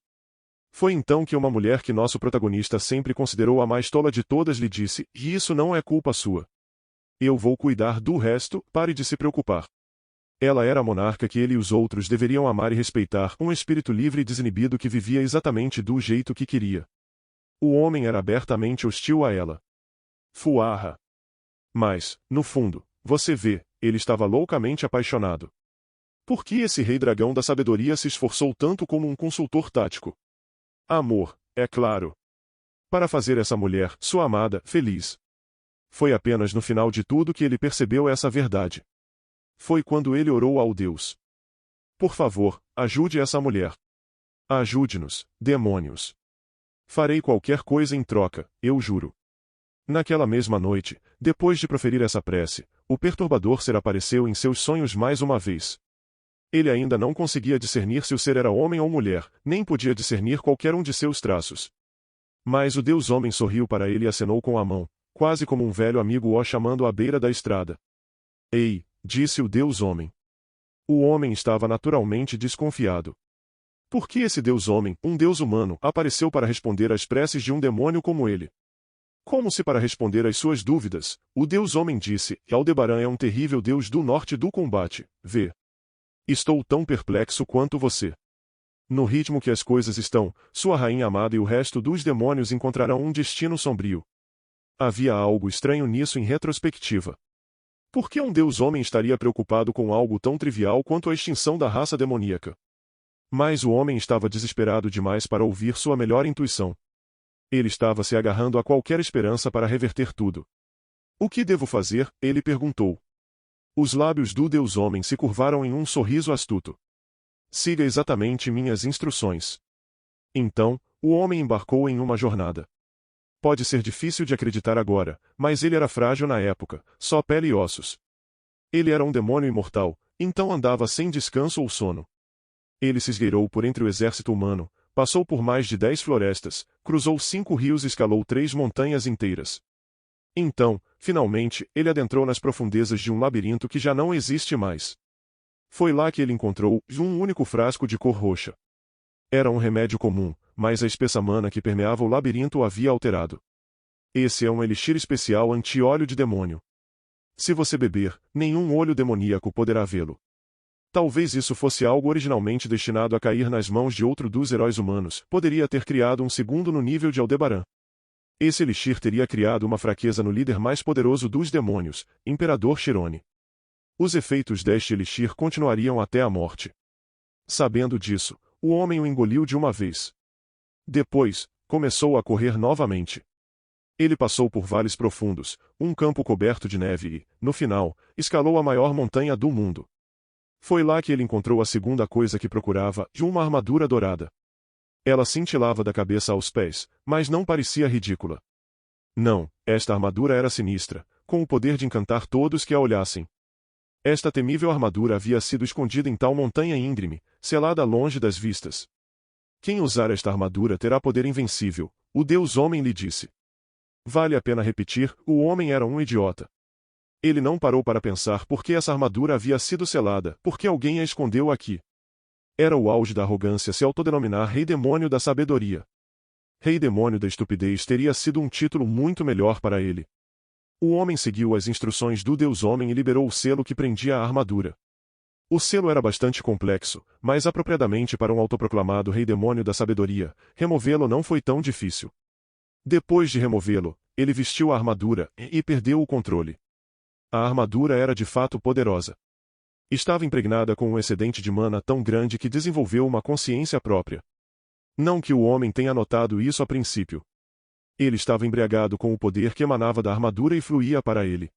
Foi então que uma mulher que nosso protagonista sempre considerou a mais tola de todas lhe disse: "E isso não é culpa sua. Eu vou cuidar do resto, pare de se preocupar." Ela era a monarca que ele e os outros deveriam amar e respeitar, um espírito livre e desinibido que vivia exatamente do jeito que queria. O homem era abertamente hostil a ela. Fuarra. Mas, no fundo, você vê, ele estava loucamente apaixonado. Por que esse rei dragão da sabedoria se esforçou tanto como um consultor tático? Amor, é claro. Para fazer essa mulher, sua amada, feliz. Foi apenas no final de tudo que ele percebeu essa verdade. Foi quando ele orou ao Deus. Por favor, ajude essa mulher. Ajude-nos, demônios. Farei qualquer coisa em troca, eu juro. Naquela mesma noite, depois de proferir essa prece, o perturbador ser apareceu em seus sonhos mais uma vez. Ele ainda não conseguia discernir se o ser era homem ou mulher, nem podia discernir qualquer um de seus traços. Mas o Deus homem sorriu para ele e acenou com a mão, quase como um velho amigo o chamando à beira da estrada. Ei, disse o Deus homem. O homem estava naturalmente desconfiado. Por que esse Deus homem, um Deus humano, apareceu para responder às preces de um demônio como ele? Como se para responder às suas dúvidas, o Deus homem disse: Aldebaran é um terrível Deus do norte do combate, vê. Estou tão perplexo quanto você. No ritmo que as coisas estão, sua rainha amada e o resto dos demônios encontrarão um destino sombrio. Havia algo estranho nisso em retrospectiva. Por que um deus-homem estaria preocupado com algo tão trivial quanto a extinção da raça demoníaca? Mas o homem estava desesperado demais para ouvir sua melhor intuição. Ele estava se agarrando a qualquer esperança para reverter tudo. O que devo fazer? Ele perguntou. Os lábios do deus-homem se curvaram em um sorriso astuto. Siga exatamente minhas instruções. Então, o homem embarcou em uma jornada. Pode ser difícil de acreditar agora, mas ele era frágil na época, só pele e ossos. Ele era um demônio imortal, então andava sem descanso ou sono. Ele se esgueirou por entre o exército humano, passou por mais de 10 florestas, cruzou 5 rios e escalou 3 montanhas inteiras. Então, finalmente, ele adentrou nas profundezas de um labirinto que já não existe mais. Foi lá que ele encontrou um único frasco de cor roxa. Era um remédio comum, mas a espessa mana que permeava o labirinto o havia alterado. Esse é um elixir especial anti-olho de demônio. Se você beber, nenhum olho demoníaco poderá vê-lo. Talvez isso fosse algo originalmente destinado a cair nas mãos de outro dos heróis humanos, poderia ter criado um segundo no nível de Aldebaran. Esse elixir teria criado uma fraqueza no líder mais poderoso dos demônios, Imperador Chirone. Os efeitos deste elixir continuariam até a morte. Sabendo disso, o homem o engoliu de uma vez. Depois, começou a correr novamente. Ele passou por vales profundos, um campo coberto de neve e, no final, escalou a maior montanha do mundo. Foi lá que ele encontrou a segunda coisa que procurava, uma armadura dourada. Ela cintilava da cabeça aos pés, mas não parecia ridícula. Não, esta armadura era sinistra, com o poder de encantar todos que a olhassem. Esta temível armadura havia sido escondida em tal montanha íngreme, selada longe das vistas. Quem usar esta armadura terá poder invencível, o Deus-Homem lhe disse. Vale a pena repetir, o homem era um idiota. Ele não parou para pensar por que essa armadura havia sido selada, porque alguém a escondeu aqui. Era o auge da arrogância se autodenominar Rei Demônio da Sabedoria. Rei Demônio da Estupidez teria sido um título muito melhor para ele. O homem seguiu as instruções do Deus-Homem e liberou o selo que prendia a armadura. O selo era bastante complexo, mas apropriadamente para um autoproclamado Rei Demônio da Sabedoria, removê-lo não foi tão difícil. Depois de removê-lo, ele vestiu a armadura e perdeu o controle. A armadura era de fato poderosa. Estava impregnada com um excedente de mana tão grande que desenvolveu uma consciência própria. Não que o homem tenha notado isso a princípio. Ele estava embriagado com o poder que emanava da armadura e fluía para ele.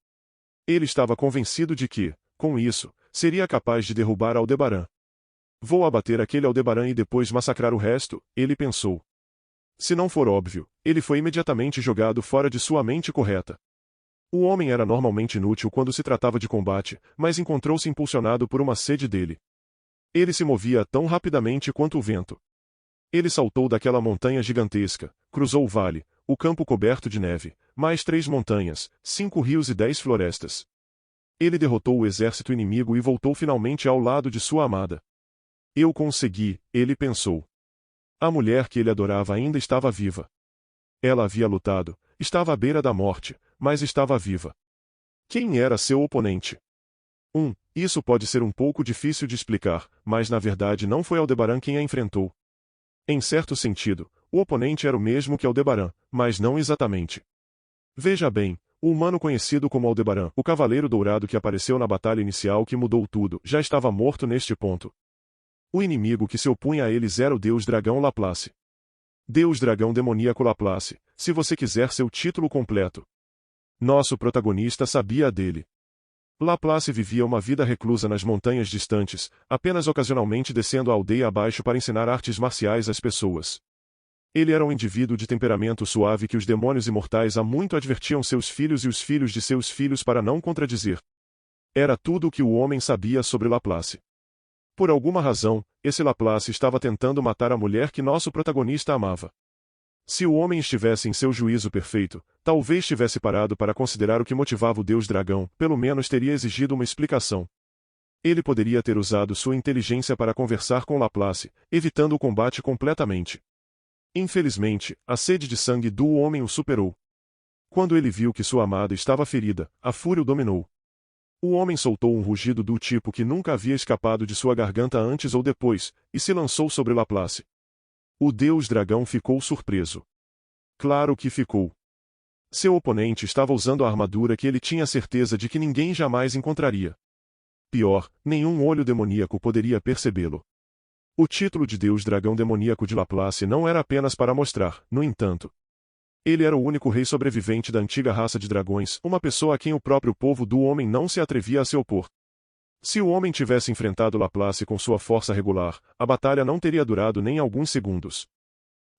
Ele estava convencido de que, com isso, seria capaz de derrubar Aldebaran. Vou abater aquele Aldebaran e depois massacrar o resto, ele pensou. Se não for óbvio, ele foi imediatamente jogado fora de sua mente correta. O homem era normalmente inútil quando se tratava de combate, mas encontrou-se impulsionado por uma sede dele. Ele se movia tão rapidamente quanto o vento. Ele saltou daquela montanha gigantesca, cruzou o vale, o campo coberto de neve, mais 3 montanhas, 5 rios e 10 florestas. Ele derrotou o exército inimigo e voltou finalmente ao lado de sua amada. Eu consegui, ele pensou. A mulher que ele adorava ainda estava viva. Ela havia lutado, estava à beira da morte, mas estava viva. Quem era seu oponente? Isso pode ser um pouco difícil de explicar, mas na verdade não foi Aldebaran quem a enfrentou. Em certo sentido, o oponente era o mesmo que Aldebaran, mas não exatamente. Veja bem, o humano conhecido como Aldebaran, o Cavaleiro Dourado que apareceu na batalha inicial que mudou tudo, já estava morto neste ponto. O inimigo que se opunha a eles era o Deus Dragão Laplace. Deus Dragão Demoníaco Laplace, se você quiser seu título completo. Nosso protagonista sabia dele. Laplace vivia uma vida reclusa nas montanhas distantes, apenas ocasionalmente descendo a aldeia abaixo para ensinar artes marciais às pessoas. Ele era um indivíduo de temperamento suave que os demônios imortais há muito advertiam seus filhos e os filhos de seus filhos para não contradizer. Era tudo o que o homem sabia sobre Laplace. Por alguma razão, esse Laplace estava tentando matar a mulher que nosso protagonista amava. Se o homem estivesse em seu juízo perfeito, talvez tivesse parado para considerar o que motivava o Deus Dragão, pelo menos teria exigido uma explicação. Ele poderia ter usado sua inteligência para conversar com Laplace, evitando o combate completamente. Infelizmente, a sede de sangue do homem o superou. Quando ele viu que sua amada estava ferida, a fúria o dominou. O homem soltou um rugido do tipo que nunca havia escapado de sua garganta antes ou depois, e se lançou sobre Laplace. O deus dragão ficou surpreso. Claro que ficou. Seu oponente estava usando a armadura que ele tinha certeza de que ninguém jamais encontraria. Pior, nenhum olho demoníaco poderia percebê-lo. O título de Deus Dragão Demoníaco de Laplace não era apenas para mostrar, no entanto. Ele era o único rei sobrevivente da antiga raça de dragões, uma pessoa a quem o próprio povo do homem não se atrevia a se opor. Se o homem tivesse enfrentado Laplace com sua força regular, a batalha não teria durado nem alguns segundos.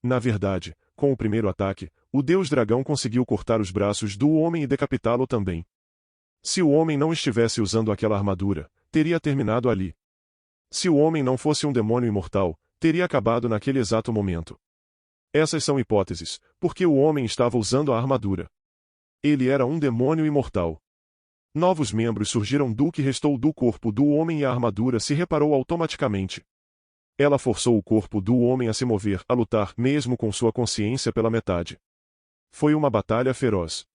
Na verdade, com o primeiro ataque, o Deus Dragão conseguiu cortar os braços do homem e decapitá-lo também. Se o homem não estivesse usando aquela armadura, teria terminado ali. Se o homem não fosse um demônio imortal, teria acabado naquele exato momento. Essas são hipóteses, porque o homem estava usando a armadura. Ele era um demônio imortal. Novos membros surgiram do que restou do corpo do homem e a armadura se reparou automaticamente. Ela forçou o corpo do homem a se mover, a lutar, mesmo com sua consciência pela metade. Foi uma batalha feroz.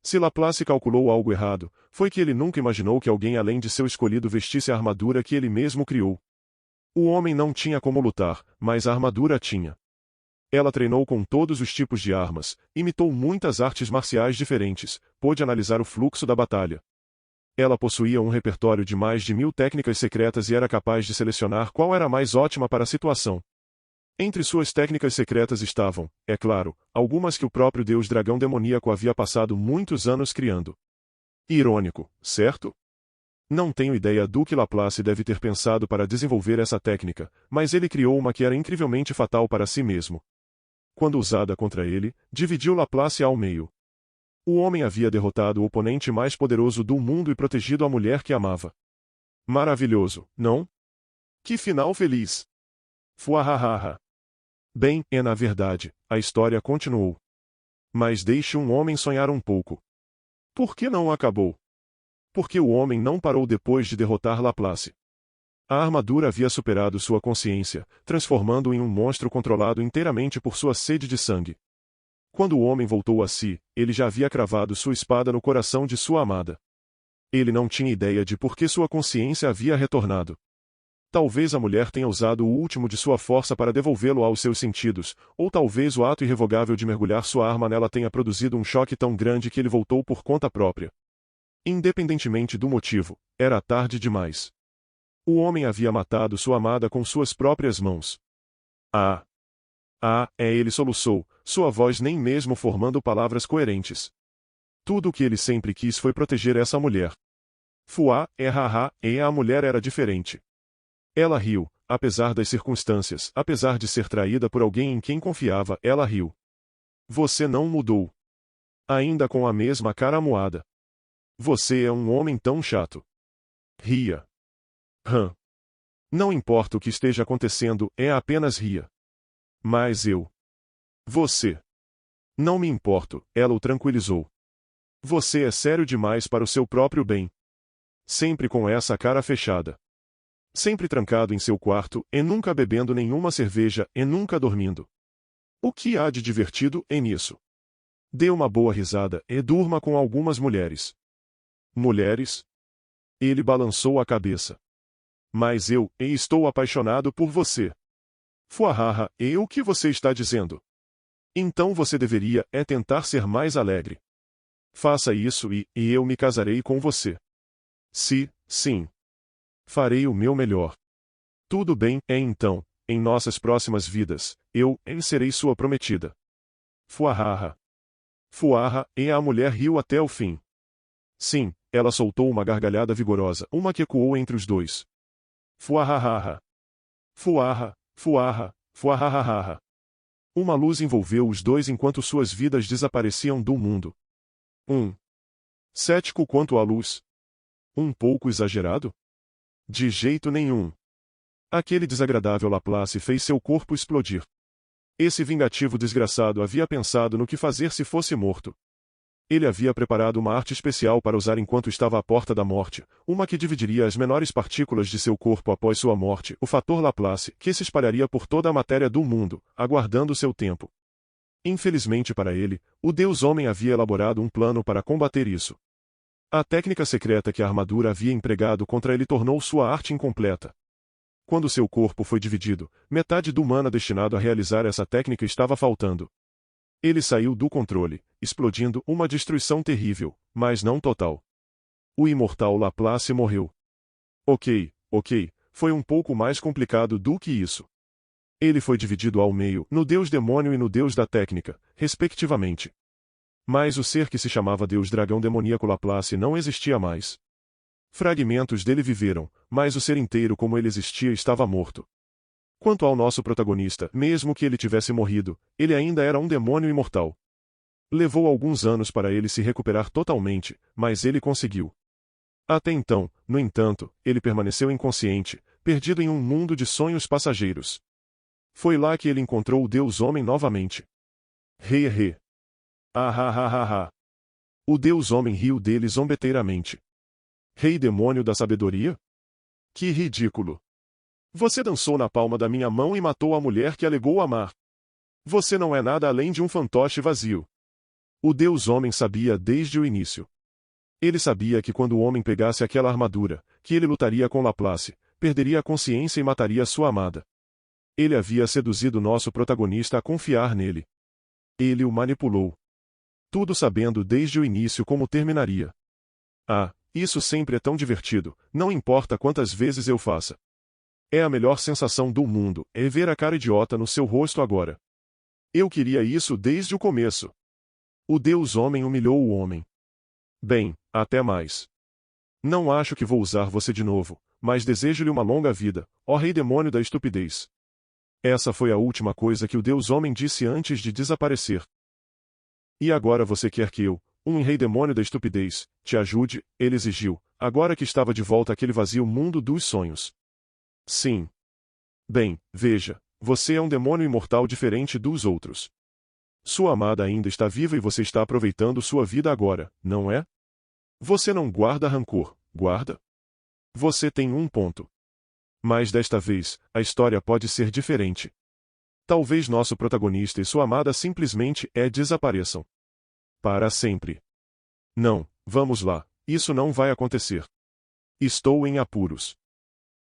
Se Laplace calculou algo errado, foi que ele nunca imaginou que alguém além de seu escolhido vestisse a armadura que ele mesmo criou. O homem não tinha como lutar, mas a armadura tinha. Ela treinou com todos os tipos de armas, imitou muitas artes marciais diferentes, pôde analisar o fluxo da batalha. Ela possuía um repertório de mais de 1000 técnicas secretas e era capaz de selecionar qual era a mais ótima para a situação. Entre suas técnicas secretas estavam, é claro, algumas que o próprio Deus Dragão Demoníaco havia passado muitos anos criando. Irônico, certo? Não tenho ideia do que Laplace deve ter pensado para desenvolver essa técnica, mas ele criou uma que era incrivelmente fatal para si mesmo. Quando usada contra ele, dividiu Laplace ao meio. O homem havia derrotado o oponente mais poderoso do mundo e protegido a mulher que amava. Maravilhoso, não? Que final feliz! Fuahahaha! Bem, na verdade, a história continuou. Mas deixe um homem sonhar um pouco. Por que não acabou? Porque o homem não parou depois de derrotar Laplace. A armadura havia superado sua consciência, transformando-o em um monstro controlado inteiramente por sua sede de sangue. Quando o homem voltou a si, ele já havia cravado sua espada no coração de sua amada. Ele não tinha ideia de por que sua consciência havia retornado. Talvez a mulher tenha usado o último de sua força para devolvê-lo aos seus sentidos, ou talvez o ato irrevogável de mergulhar sua arma nela tenha produzido um choque tão grande que ele voltou por conta própria. Independentemente do motivo, era tarde demais. O homem havia matado sua amada com suas próprias mãos. Ele soluçou, sua voz nem mesmo formando palavras coerentes. Tudo o que ele sempre quis foi proteger essa mulher. A mulher era diferente. Ela riu, apesar das circunstâncias, apesar de ser traída por alguém em quem confiava, ela riu. Você não mudou. Ainda com a mesma cara amuada. Você é um homem tão chato. Ria. Não importa o que esteja acontecendo, apenas ria. Mas eu. Você. Não me importo, ela o tranquilizou. Você é sério demais para o seu próprio bem. Sempre com essa cara fechada. Sempre trancado em seu quarto, e nunca bebendo nenhuma cerveja, e nunca dormindo. O que há de divertido nisso? Dê uma boa risada, e durma com algumas mulheres. Mulheres? Ele balançou a cabeça. Mas eu estou apaixonado por você. E o que você está dizendo? Então você deveria tentar ser mais alegre. Faça isso e eu me casarei com você. Sim. Farei o meu melhor. Tudo bem, então, em nossas próximas vidas, eu serei sua prometida. E a mulher riu até o fim. Sim, ela soltou uma gargalhada vigorosa, uma que ecoou entre os dois. Uma luz envolveu os dois enquanto suas vidas desapareciam do mundo. Cético quanto à luz? Um pouco exagerado? De jeito nenhum. Aquele desagradável Laplace fez seu corpo explodir. Esse vingativo desgraçado havia pensado no que fazer se fosse morto. Ele havia preparado uma arte especial para usar enquanto estava à porta da morte, uma que dividiria as menores partículas de seu corpo após sua morte, o fator Laplace, que se espalharia por toda a matéria do mundo, aguardando seu tempo. Infelizmente para ele, o Deus Homem havia elaborado um plano para combater isso. A técnica secreta que a armadura havia empregado contra ele tornou sua arte incompleta. Quando seu corpo foi dividido, metade do mana destinado a realizar essa técnica estava faltando. Ele saiu do controle, explodindo uma destruição terrível, mas não total. O imortal Laplace morreu. Ok, foi um pouco mais complicado do que isso. Ele foi dividido ao meio, no Deus Demônio e no Deus da Técnica, respectivamente. Mas o ser que se chamava Deus Dragão Demoníaco Laplace não existia mais. Fragmentos dele viveram, mas o ser inteiro como ele existia estava morto. Quanto ao nosso protagonista, mesmo que ele tivesse morrido, ele ainda era um demônio imortal. Levou alguns anos para ele se recuperar totalmente, mas ele conseguiu. Até então, no entanto, ele permaneceu inconsciente, perdido em um mundo de sonhos passageiros. Foi lá que ele encontrou o Deus Homem novamente. He. Ah. O Deus Homem riu dele zombeteiramente. Rei demônio da sabedoria? Que ridículo! Você dançou na palma da minha mão e matou a mulher que alegou amar. Você não é nada além de um fantoche vazio. O Deus Homem sabia desde o início. Ele sabia que quando o homem pegasse aquela armadura, que ele lutaria com Laplace, perderia a consciência e mataria sua amada. Ele havia seduzido nosso protagonista a confiar nele. Ele o manipulou. Tudo sabendo desde o início como terminaria. Ah, isso sempre é tão divertido, não importa quantas vezes eu faça. É a melhor sensação do mundo, é ver a cara idiota no seu rosto agora. Eu queria isso desde o começo. O Deus Homem humilhou o homem. Bem, até mais. Não acho que vou usar você de novo, mas desejo-lhe uma longa vida, ó Rei Demônio da Estupidez. Essa foi a última coisa que o Deus Homem disse antes de desaparecer. E agora você quer que eu, um Rei Demônio da Estupidez, te ajude? Ele exigiu, agora que estava de volta àquele vazio mundo dos sonhos. Sim. Bem, veja, você é um demônio imortal diferente dos outros. Sua amada ainda está viva e você está aproveitando sua vida agora, não é? Você não guarda rancor, guarda? Você tem um ponto. Mas desta vez, a história pode ser diferente. Talvez nosso protagonista e sua amada simplesmente desapareçam. Para sempre. Não, vamos lá, isso não vai acontecer. Estou em apuros.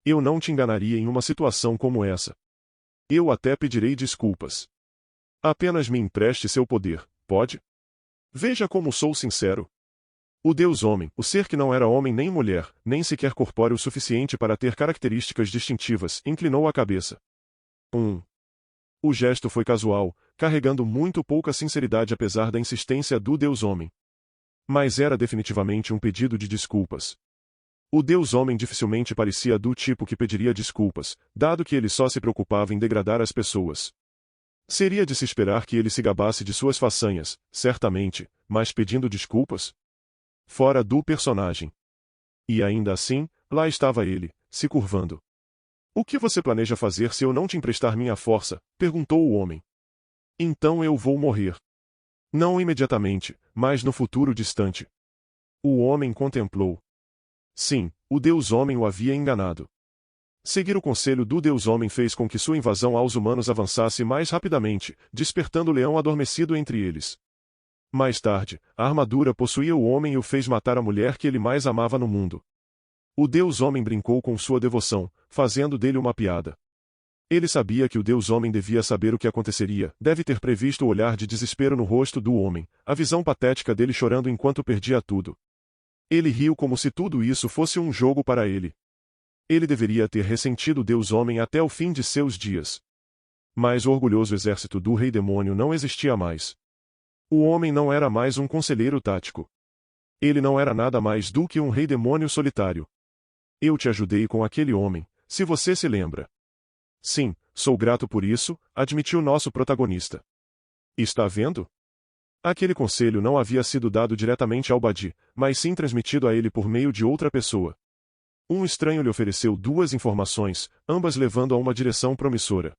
Eu não te enganaria em uma situação como essa. Eu até pedirei desculpas. Apenas me empreste seu poder, pode? Veja como sou sincero. O Deus Homem, o ser que não era homem nem mulher, nem sequer corpóreo o suficiente para ter características distintivas, inclinou a cabeça. O gesto foi casual, carregando muito pouca sinceridade apesar da insistência do Deus Homem. Mas era definitivamente um pedido de desculpas. O Deus Homem dificilmente parecia do tipo que pediria desculpas, dado que ele só se preocupava em degradar as pessoas. Seria de se esperar que ele se gabasse de suas façanhas, certamente, mas pedindo desculpas? Fora do personagem. E ainda assim, lá estava ele, se curvando. O que você planeja fazer se eu não te emprestar minha força? Perguntou o homem. Então eu vou morrer. Não imediatamente, mas no futuro distante. O homem contemplou. Sim, o Deus Homem o havia enganado. Seguir o conselho do Deus Homem fez com que sua invasão aos humanos avançasse mais rapidamente, despertando o leão adormecido entre eles. Mais tarde, a armadura possuía o homem e o fez matar a mulher que ele mais amava no mundo. O Deus Homem brincou com sua devoção, fazendo dele uma piada. Ele sabia que o Deus Homem devia saber o que aconteceria, deve ter previsto o olhar de desespero no rosto do homem, a visão patética dele chorando enquanto perdia tudo. Ele riu como se tudo isso fosse um jogo para ele. Ele deveria ter ressentido o Deus Homem até o fim de seus dias. Mas o orgulhoso exército do Rei Demônio não existia mais. O homem não era mais um conselheiro tático. Ele não era nada mais do que um Rei Demônio solitário. Eu te ajudei com aquele homem, se você se lembra. Sim, sou grato por isso, admitiu nosso protagonista. Está vendo? Aquele conselho não havia sido dado diretamente ao Badi, mas sim transmitido a ele por meio de outra pessoa. Um estranho lhe ofereceu duas informações, ambas levando a uma direção promissora.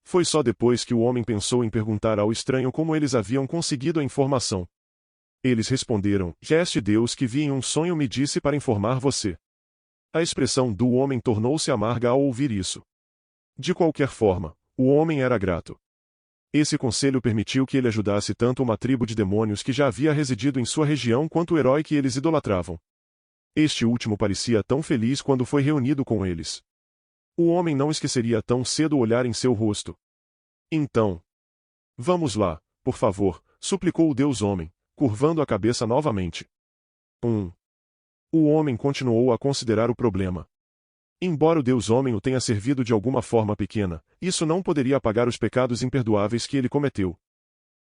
Foi só depois que o homem pensou em perguntar ao estranho como eles haviam conseguido a informação. Eles responderam, este Deus que vi em um sonho me disse para informar você. A expressão do homem tornou-se amarga ao ouvir isso. De qualquer forma, o homem era grato. Esse conselho permitiu que ele ajudasse tanto uma tribo de demônios que já havia residido em sua região quanto o herói que eles idolatravam. Este último parecia tão feliz quando foi reunido com eles. O homem não esqueceria tão cedo o olhar em seu rosto. Então, vamos lá, por favor, suplicou o Deus Homem, curvando a cabeça novamente. O homem continuou a considerar o problema. Embora o Deus Homem o tenha servido de alguma forma pequena, isso não poderia apagar os pecados imperdoáveis que ele cometeu.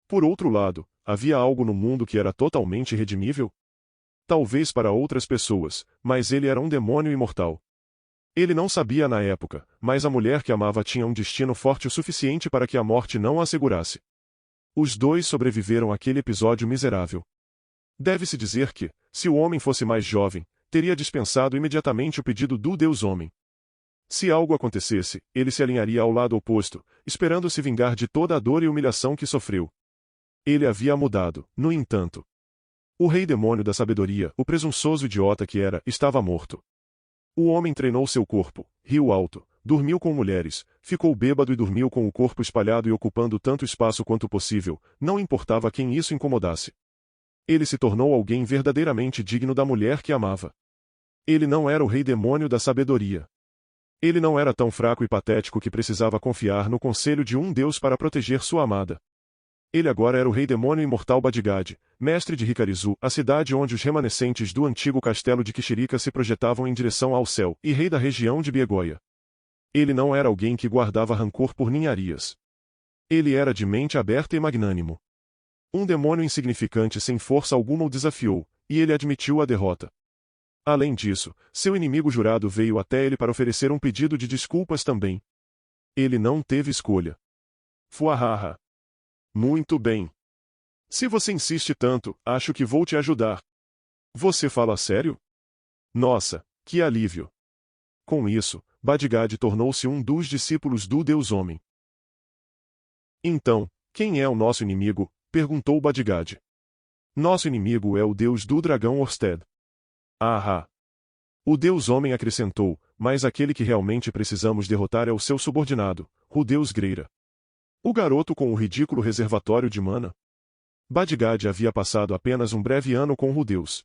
Por outro lado, havia algo no mundo que era totalmente redimível? Talvez para outras pessoas, mas ele era um demônio imortal. Ele não sabia na época, mas a mulher que amava tinha um destino forte o suficiente para que a morte não a assegurasse. Os dois sobreviveram àquele episódio miserável. Deve-se dizer que, se o homem fosse mais jovem, teria dispensado imediatamente o pedido do Deus Homem. Se algo acontecesse, ele se alinharia ao lado oposto, esperando se vingar de toda a dor e humilhação que sofreu. Ele havia mudado, no entanto. O rei demônio da sabedoria, o presunçoso idiota que era, estava morto. O homem treinou seu corpo, riu alto, dormiu com mulheres, ficou bêbado e dormiu com o corpo espalhado e ocupando tanto espaço quanto possível, não importava quem isso incomodasse. Ele se tornou alguém verdadeiramente digno da mulher que amava. Ele não era o rei demônio da sabedoria. Ele não era tão fraco e patético que precisava confiar no conselho de um deus para proteger sua amada. Ele agora era o rei demônio imortal Badigad, mestre de Hikarizu, a cidade onde os remanescentes do antigo castelo de Kishirika se projetavam em direção ao céu, e rei da região de Biegoia. Ele não era alguém que guardava rancor por ninharias. Ele era de mente aberta e magnânimo. Um demônio insignificante sem força alguma o desafiou, e ele admitiu a derrota. Além disso, seu inimigo jurado veio até ele para oferecer um pedido de desculpas também. Ele não teve escolha. Fuahaha. Muito bem. Se você insiste tanto, acho que vou te ajudar. Você fala sério? Nossa, que alívio. Com isso, Badigad tornou-se um dos discípulos do Deus Homem. Então, quem é o nosso inimigo? Perguntou Badigad. Nosso inimigo é o deus do dragão Orsted. Ah! O Deus Homem acrescentou, mas aquele que realmente precisamos derrotar é o seu subordinado, o Deus Greira. O garoto com o ridículo reservatório de mana. Badigad havia passado apenas um breve ano com o Deus.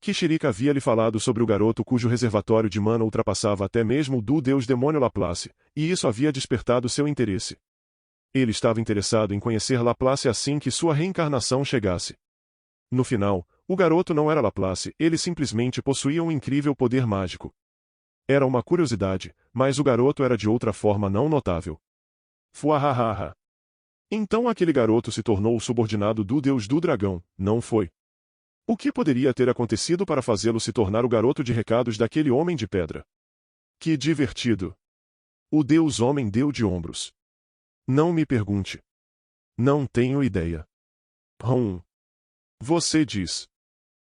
Kishirika havia lhe falado sobre o garoto cujo reservatório de mana ultrapassava até mesmo o do deus demônio Laplace, e isso havia despertado seu interesse. Ele estava interessado em conhecer Laplace assim que sua reencarnação chegasse. No final, o garoto não era Laplace, ele simplesmente possuía um incrível poder mágico. Era uma curiosidade, mas o garoto era de outra forma não notável. Fuahahaha. Então aquele garoto se tornou o subordinado do deus do dragão, não foi? O que poderia ter acontecido para fazê-lo se tornar o garoto de recados daquele homem de pedra? Que divertido! O Deus Homem deu de ombros. Não me pergunte. Não tenho ideia. Você diz.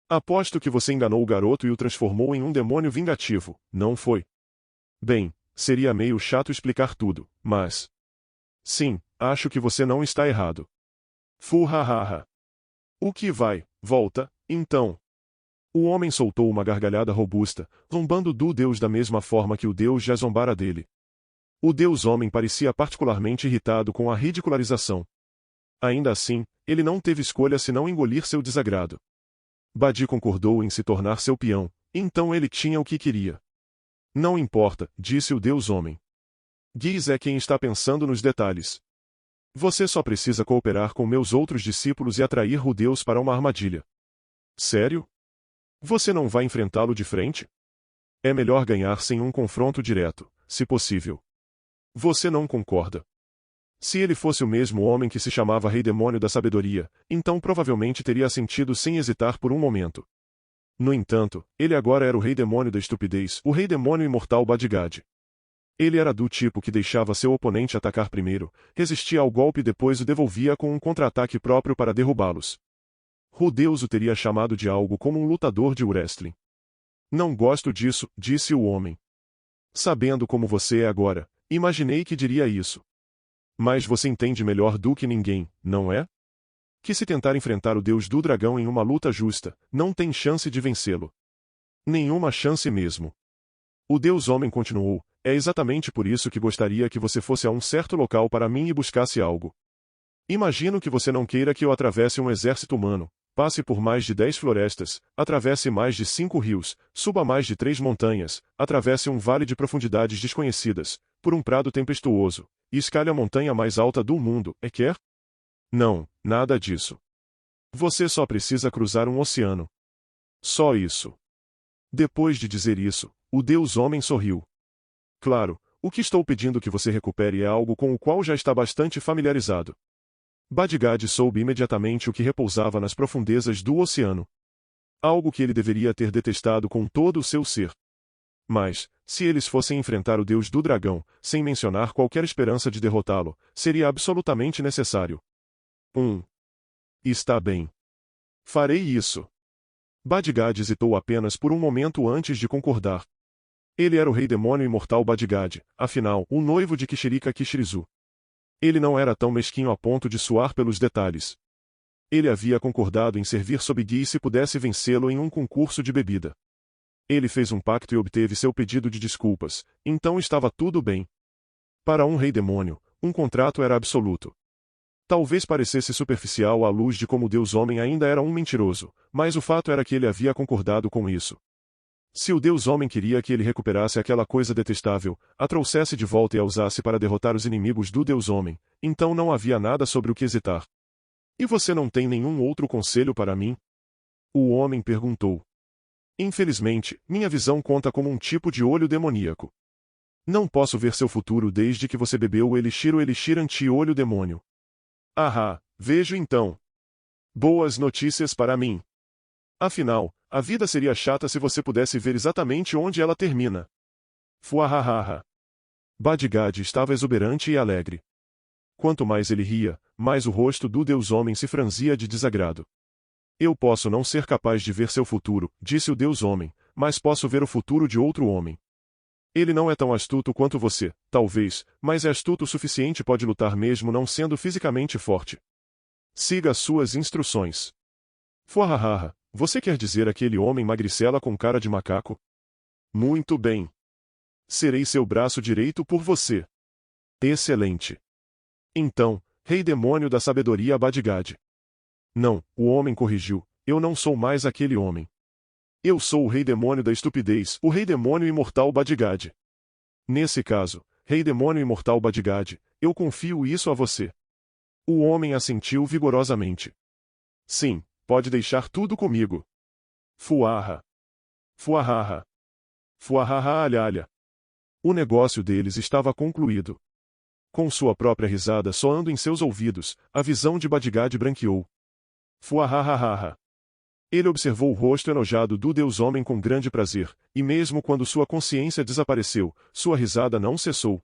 Aposto que você enganou o garoto e o transformou em um demônio vingativo, não foi? Bem, seria meio chato explicar tudo, mas... Sim, acho que você não está errado. Fuhahaha. O que vai, volta, então? O homem soltou uma gargalhada robusta, zombando do deus da mesma forma que o deus já zombara dele. O deus homem parecia particularmente irritado com a ridicularização. Ainda assim, ele não teve escolha senão engolir seu desagrado. Badi concordou em se tornar seu peão, então ele tinha o que queria. Não importa, disse o deus homem. Giz é quem está pensando nos detalhes. Você só precisa cooperar com meus outros discípulos e atrair o deus para uma armadilha. Sério? Você não vai enfrentá-lo de frente? É melhor ganhar sem um confronto direto, se possível. Você não concorda? Se ele fosse o mesmo homem que se chamava Rei Demônio da Sabedoria, então provavelmente teria assentido sem hesitar por um momento. No entanto, ele agora era o Rei Demônio da Estupidez, o Rei Demônio Imortal Badigad. Ele era do tipo que deixava seu oponente atacar primeiro, resistia ao golpe e depois o devolvia com um contra-ataque próprio para derrubá-los. O deus o teria chamado de algo como um lutador de wrestling. Não gosto disso, disse o homem. Sabendo como você é agora, imaginei que diria isso. Mas você entende melhor do que ninguém, não é? Que se tentar enfrentar o deus do dragão em uma luta justa, não tem chance de vencê-lo. Nenhuma chance mesmo. O deus homem continuou, é exatamente por isso que gostaria que você fosse a um certo local para mim e buscasse algo. Imagino que você não queira que eu atravesse um exército humano, passe por mais de 10 florestas, atravesse mais de 5 rios, suba mais de 3 montanhas, atravesse um vale de profundidades desconhecidas, por um prado tempestuoso, e escale a montanha mais alta do mundo, quer? Não, nada disso. Você só precisa cruzar um oceano. Só isso. Depois de dizer isso, o Deus Homem sorriu. Claro, o que estou pedindo que você recupere é algo com o qual já está bastante familiarizado. Badgad soube imediatamente o que repousava nas profundezas do oceano. Algo que ele deveria ter detestado com todo o seu ser. Mas, se eles fossem enfrentar o deus do dragão, sem mencionar qualquer esperança de derrotá-lo, seria absolutamente necessário. Está bem. Farei isso. Badgad hesitou apenas por um momento antes de concordar. Ele era o rei demônio imortal Badgad, afinal, o noivo de Kishirika Kishirizu. Ele não era tão mesquinho a ponto de suar pelos detalhes. Ele havia concordado em servir sob Gui se pudesse vencê-lo em um concurso de bebida. Ele fez um pacto e obteve seu pedido de desculpas, então estava tudo bem. Para um rei demônio, um contrato era absoluto. Talvez parecesse superficial à luz de como o Deus Homem ainda era um mentiroso, mas o fato era que ele havia concordado com isso. Se o Deus Homem queria que ele recuperasse aquela coisa detestável, a trouxesse de volta e a usasse para derrotar os inimigos do Deus Homem, então não havia nada sobre o que hesitar. E você não tem nenhum outro conselho para mim? O homem perguntou. Infelizmente, minha visão conta como um tipo de olho demoníaco. Não posso ver seu futuro desde que você bebeu o elixir anti-olho demônio. Ahá, vejo então. Boas notícias para mim. Afinal, a vida seria chata se você pudesse ver exatamente onde ela termina. Fuahahaha. Badgad estava exuberante e alegre. Quanto mais ele ria, mais o rosto do Deus Homem se franzia de desagrado. Eu posso não ser capaz de ver seu futuro, disse o Deus Homem, mas posso ver o futuro de outro homem. Ele não é tão astuto quanto você, talvez, mas é astuto o suficiente e pode lutar mesmo não sendo fisicamente forte. Siga as suas instruções. Fuahahaha, você quer dizer aquele homem magricela com cara de macaco? Muito bem. Serei seu braço direito por você. Excelente. Então, rei demônio da sabedoria Badgad. Não, o homem corrigiu, eu não sou mais aquele homem. Eu sou o rei demônio da estupidez, o rei demônio imortal Badgad. Nesse caso, rei demônio imortal Badgad, eu confio isso a você. O homem assentiu vigorosamente. Sim, pode deixar tudo comigo. Fuaha. Fuahaha. Fuahaha alhalha. O negócio deles estava concluído. Com sua própria risada soando em seus ouvidos, a visão de Badgad branqueou. Fuahahaha. Ele observou o rosto enojado do Deus Homem com grande prazer, e mesmo quando sua consciência desapareceu, sua risada não cessou.